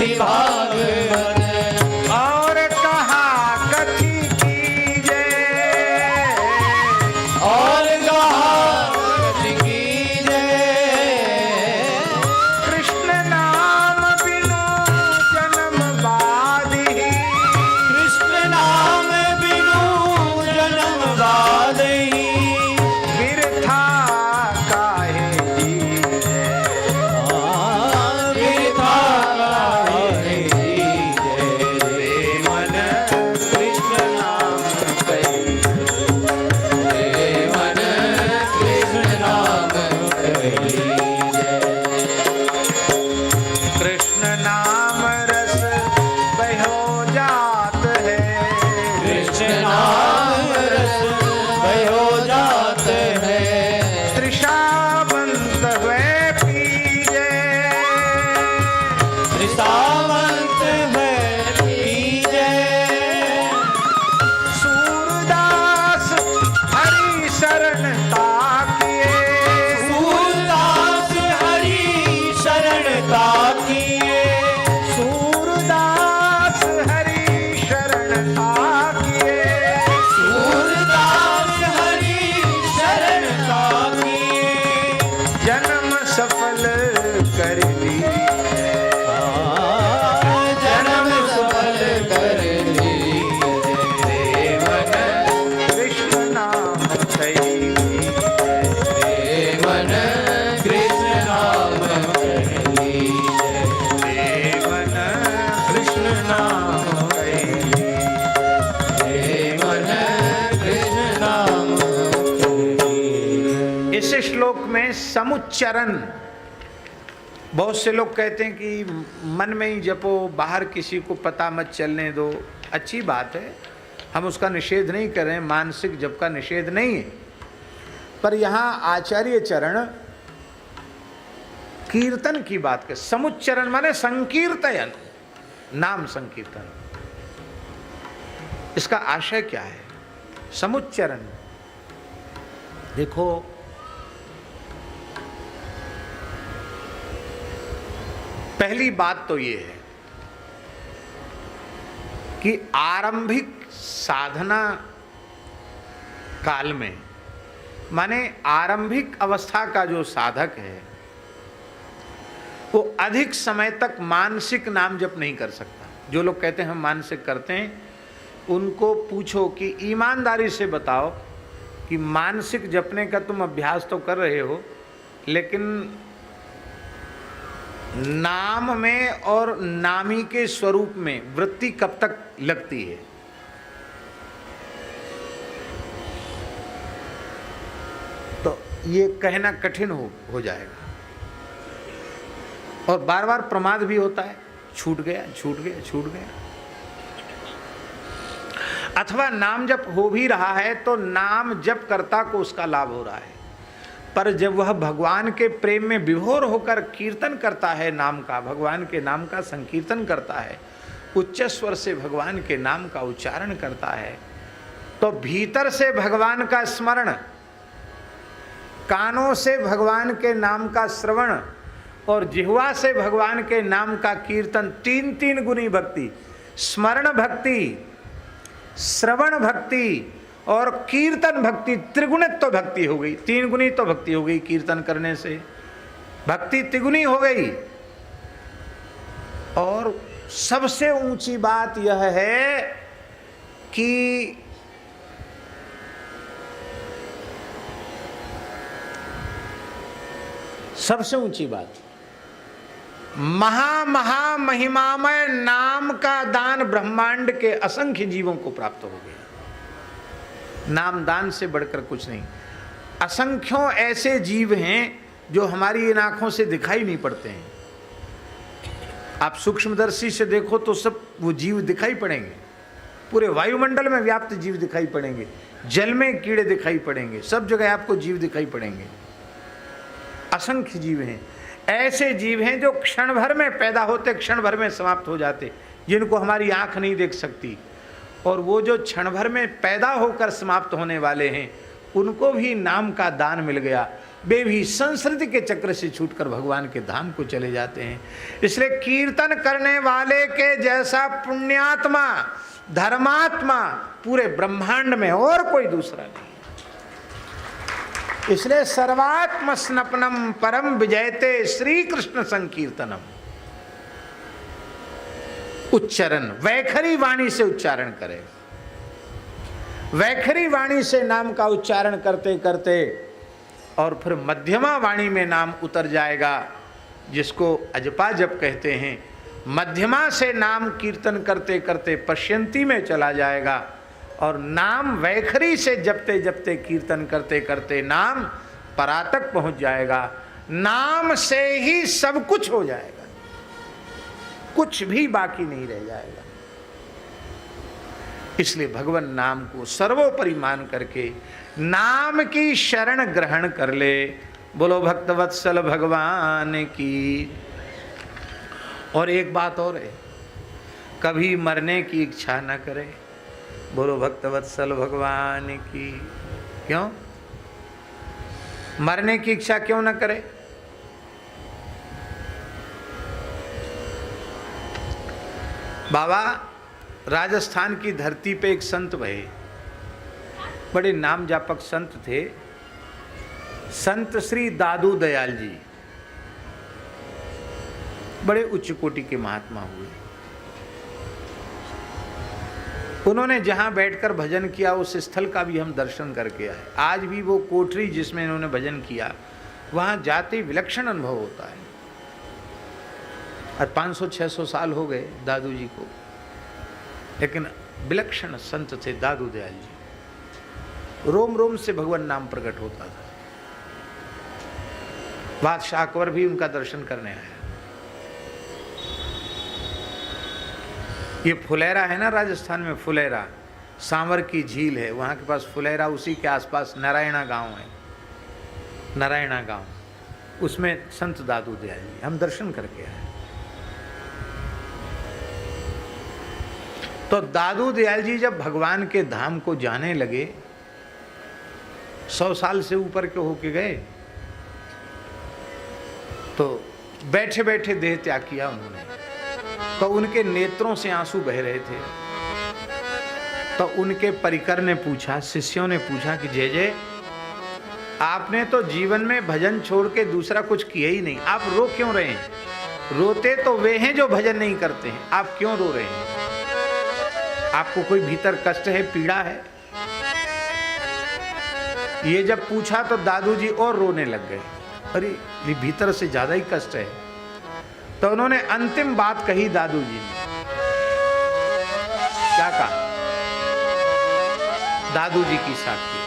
अति भागवत और कहा कथी कीजे और कहा कीजे कृष्ण नाम बिनु जन्म बाधी कृष्ण नाम बिनु जन्म बाधहि बिरथा काहे जीजे बिरथा काहे जीजे मन कृष्ण नाम कही मन कृष्ण नाम कही कृष्ण नाम रस बहो जात है कृष्ण नाम रस भयो जात है त्रिषावंत हुए पीजे त्रिसावंत है पीजे सूरदास हरि शरण ताकिए सूरदास हरि शरण ताकिए सूरदास हरि शरण ताकिए सूरदास हरि शरण ताकिए जन्म सफल कर लीजिए जन्म सफल कर लीजिए मन कृष्ण नाम कही मन कृष्ण नाम कर लीजिए मन कृष्ण नाम कही मन कृष्ण नाम कर लीजिए इस श्लोक में समुच्चरण, बहुत से लोग कहते हैं कि मन में ही जपो, बाहर किसी को पता मत चलने दो। अच्छी बात है, हम उसका निषेध नहीं कर रहे हैं, मानसिक जप का निषेध नहीं है। पर यहाँ आचार्य चरण कीर्तन की बात कर, समुच्चरण माने संकीर्तन, नाम संकीर्तन। इसका आशय क्या है? समुच्चरण, देखो पहली बात तो ये है कि आरंभिक साधना काल में, माने आरंभिक अवस्था का जो साधक है वो अधिक समय तक मानसिक नाम जप नहीं कर सकता। जो लोग कहते हैं हम मानसिक करते हैं, उनको पूछो कि ईमानदारी से बताओ कि मानसिक जपने का तुम अभ्यास तो कर रहे हो, लेकिन नाम में और नामी के स्वरूप में वृत्ति कब तक लगती है? तो ये कहना कठिन हो जाएगा। और बार बार प्रमाद भी होता है, छूट गया छूट गया छूट गया। अथवा नाम जप हो भी रहा है तो नाम जप कर्ता को उसका लाभ हो रहा है, पर जब वह भगवान के प्रेम में विभोर होकर कीर्तन करता है नाम का, भगवान के नाम का संकीर्तन करता है, उच्च स्वर से भगवान के नाम का उच्चारण करता है, तो भीतर से भगवान का स्मरण, कानों से भगवान के नाम का श्रवण और जिह्वा से भगवान के नाम का कीर्तन, तीन तीन गुनी भक्ति, स्मरण भक्ति, श्रवण भक्ति और कीर्तन भक्ति, त्रिगुणित तो भक्ति हो गई, तीन गुनी तो भक्ति हो गई। कीर्तन करने से भक्ति त्रिगुनी हो गई। और सबसे ऊंची बात यह है कि सबसे ऊंची बात, महा महिमामय नाम का दान ब्रह्मांड के असंख्य जीवों को प्राप्त हो गया। नाम दान से बढ़कर कुछ नहीं। असंख्यों ऐसे जीव हैं जो हमारी इन आंखों से दिखाई नहीं पड़ते हैं। आप सूक्ष्मदर्शी से देखो तो सब वो जीव दिखाई पड़ेंगे, पूरे वायुमंडल में व्याप्त जीव दिखाई पड़ेंगे, जल में कीड़े दिखाई पड़ेंगे, सब जगह आपको जीव दिखाई पड़ेंगे। असंख्य जीव हैं, ऐसे जीव हैं जो क्षण भर में पैदा होते, क्षण भर में समाप्त हो जाते, जिनको हमारी आंख नहीं देख सकती। और वो जो क्षण भर में पैदा होकर समाप्त होने वाले हैं, उनको भी नाम का दान मिल गया। वे भी संस्कृति के चक्र से छूटकर भगवान के धाम को चले जाते हैं। इसलिए कीर्तन करने वाले के जैसा पुण्यात्मा, धर्मात्मा पूरे ब्रह्मांड में और कोई दूसरा नहीं। इसलिए सर्वात्म स्नपनम परम विजयते श्री कृष्ण संकीर्तनम। उच्चारण वैखरी वाणी से उच्चारण करें। वैखरी वाणी से नाम का उच्चारण करते करते और फिर मध्यमा वाणी में नाम उतर जाएगा, जिसको अजपा जप कहते हैं। मध्यमा से नाम कीर्तन करते करते पश्यंती में चला जाएगा और नाम वैखरी से जपते जपते कीर्तन करते करते नाम परा तक पहुंच जाएगा। नाम से ही सब कुछ हो जाएगा, कुछ भी बाकी नहीं रह जाएगा। इसलिए भगवान नाम को सर्वोपरि मान करके नाम की शरण ग्रहण कर ले। बोलो भक्तवत्सल भगवान की। और एक बात और है, कभी मरने की इच्छा न करे। बोलो भक्तवत्सल भगवान की। क्यों मरने की इच्छा क्यों न करे? बाबा राजस्थान की धरती पे एक संत भये, बड़े नाम जापक संत थे, संत श्री दादू दयाल जी। बड़े उच्च कोटि के महात्मा हुए। उन्होंने जहां बैठकर भजन किया उस स्थल का भी हम दर्शन करके आए। आज भी वो कोठरी जिसमें इन्होंने भजन किया, वहां जाते विलक्षण अनुभव होता है। और 500-600 साल हो गए दादू जी को, लेकिन विलक्षण संत थे दादू दयाल जी। रोम रोम से भगवान नाम प्रकट होता था। बादशाह अकबर भी उनका दर्शन करने आया। ये फुलेरा है ना, राजस्थान में फुलेरा, सांवर की झील है, वहाँ के पास फुलेरा, उसी के आसपास नारायणा गांव है, नारायणा गांव, उसमें संत दादू दयाल जी हम दर्शन करके आए। तो दादू दयाल जी जब भगवान के धाम को जाने लगे, 100 साल से ऊपर के होके गए, तो बैठे बैठे देह त्याग किया उन्होंने। तो उनके नेत्रों से आंसू बह रहे थे। तो उनके परिकर ने पूछा, शिष्यों ने पूछा कि जय जय, आपने तो जीवन में भजन छोड़ के दूसरा कुछ किया ही नहीं, आप रो क्यों रहे हैं? रोते तो वे हैं जो भजन नहीं करते हैं, आप क्यों रो रहे हैं? आपको कोई भीतर कष्ट है, पीड़ा है? ये जब पूछा तो दादू जी और रोने लग गए। अरे ये भीतर से ज्यादा ही कष्ट है। तो उन्होंने अंतिम बात कही दादू जी ने। क्या कहा? दादू जी की साक्षी,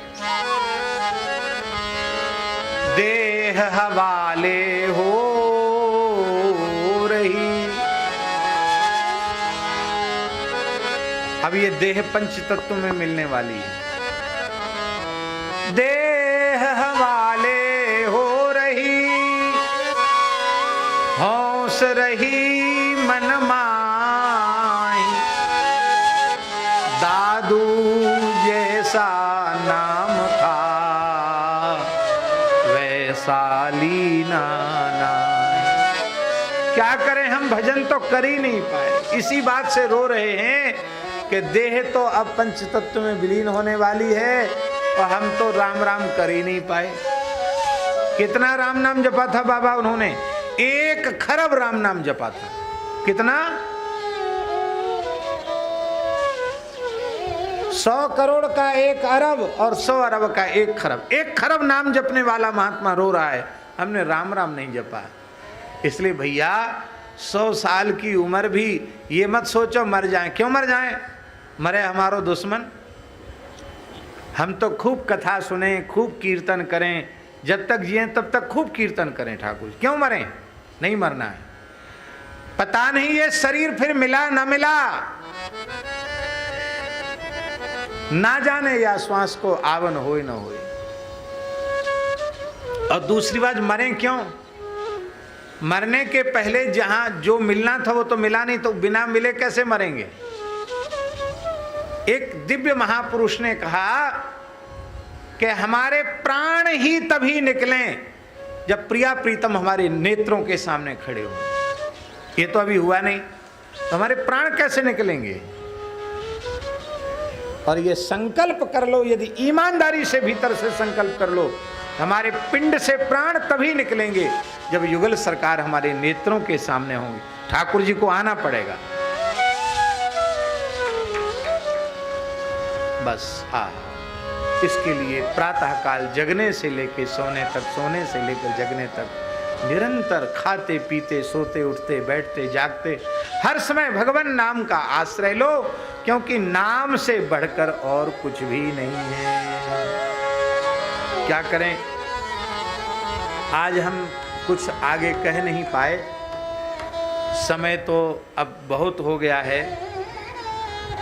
देह हवाले हो रही। अब ये देह पंच तत्व में मिलने वाली है। देह हवाले हो रही, हौस रही मन माही। दादू जैसा नाम था वैसा लीना नाई। क्या करें, हम भजन तो कर ही नहीं पाए। इसी बात से रो रहे हैं कि देह तो अब पंच तत्व में विलीन होने वाली है और हम तो राम राम कर ही नहीं पाए। कितना राम नाम जपा था बाबा उन्होंने? 1 खरब राम नाम जपा था। कितना? 100 करोड़ का 1 अरब और 100 अरब का 1 खरब। 1 खरब नाम जपने वाला महात्मा रो रहा है, हमने राम राम नहीं जपा। इसलिए भैया 100 साल की उम्र भी ये मत सोचो मर जाएं। क्यों मर जाएं? मरे हमारो दुश्मन। हम तो खूब कथा सुने, खूब कीर्तन करें, जब तक जिए तब तक खूब कीर्तन करें ठाकुर। क्यों मरें? नहीं मरना है। पता नहीं ये शरीर फिर मिला न मिला, ना जाने या श्वास को आवन होए न होए। और दूसरी बात, मरें क्यों? मरने के पहले जहां जो मिलना था वो तो मिला नहीं, तो बिना मिले कैसे मरेंगे? एक दिव्य महापुरुष ने कहा कि हमारे प्राण ही तभी निकलें जब प्रिया प्रीतम हमारे नेत्रों के सामने खड़े हो। ये तो अभी हुआ नहीं, तो हमारे प्राण कैसे निकलेंगे? और ये संकल्प कर लो, यदि ईमानदारी से भीतर से संकल्प कर लो, हमारे पिंड से प्राण तभी निकलेंगे जब युगल सरकार हमारे नेत्रों के सामने होंगे। ठाकुर जी को आना पड़ेगा। बस इसके लिए प्रातःकाल जगने से लेकर सोने तक, सोने से लेकर जगने तक निरंतर खाते पीते सोते उठते बैठते जागते हर समय भगवान नाम का आश्रय लो, क्योंकि नाम से बढ़कर और कुछ भी नहीं है। क्या करें, आज हम कुछ आगे कह नहीं पाए, समय तो अब बहुत हो गया है।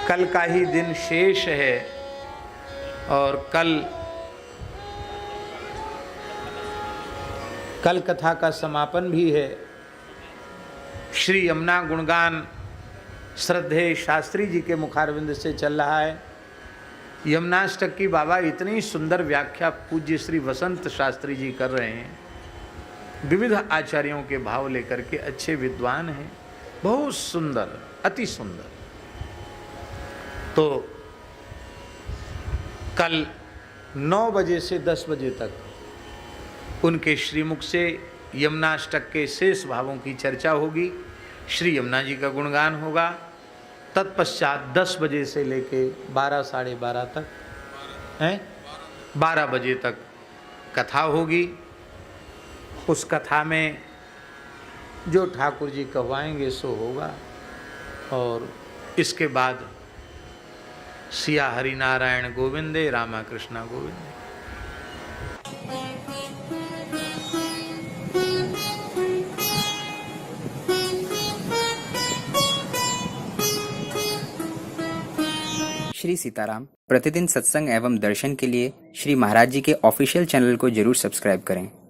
कल का ही दिन शेष है और कल कथा का समापन भी है। श्री यमुना गुणगान श्रद्धेय शास्त्री जी के मुखारविंद से चल रहा है। यमुनाष्टक की बाबा इतनी सुंदर व्याख्या पूज्य श्री वसंत शास्त्री जी कर रहे हैं। विविध आचार्यों के भाव लेकर के, अच्छे विद्वान हैं, बहुत सुंदर, अति सुंदर। तो कल 9 बजे से 10 बजे तक उनके श्रीमुख से यमुनाष्टक के शेष भावों की चर्चा होगी। श्री यमुना जी का गुणगान होगा। तत्पश्चात 10 बजे से लेके 12 साढ़े 12 तक हैं, 12 बजे तक कथा होगी। उस कथा में जो ठाकुर जी कहवाएंगे सो होगा। और इसके बाद सिया हरि नारायण गोविंदे, रामा कृष्णा गोविंदे। श्री सीताराम प्रतिदिन सत्संग एवं दर्शन के लिए श्री महाराज जी के ऑफिशियल चैनल को जरूर सब्सक्राइब करें।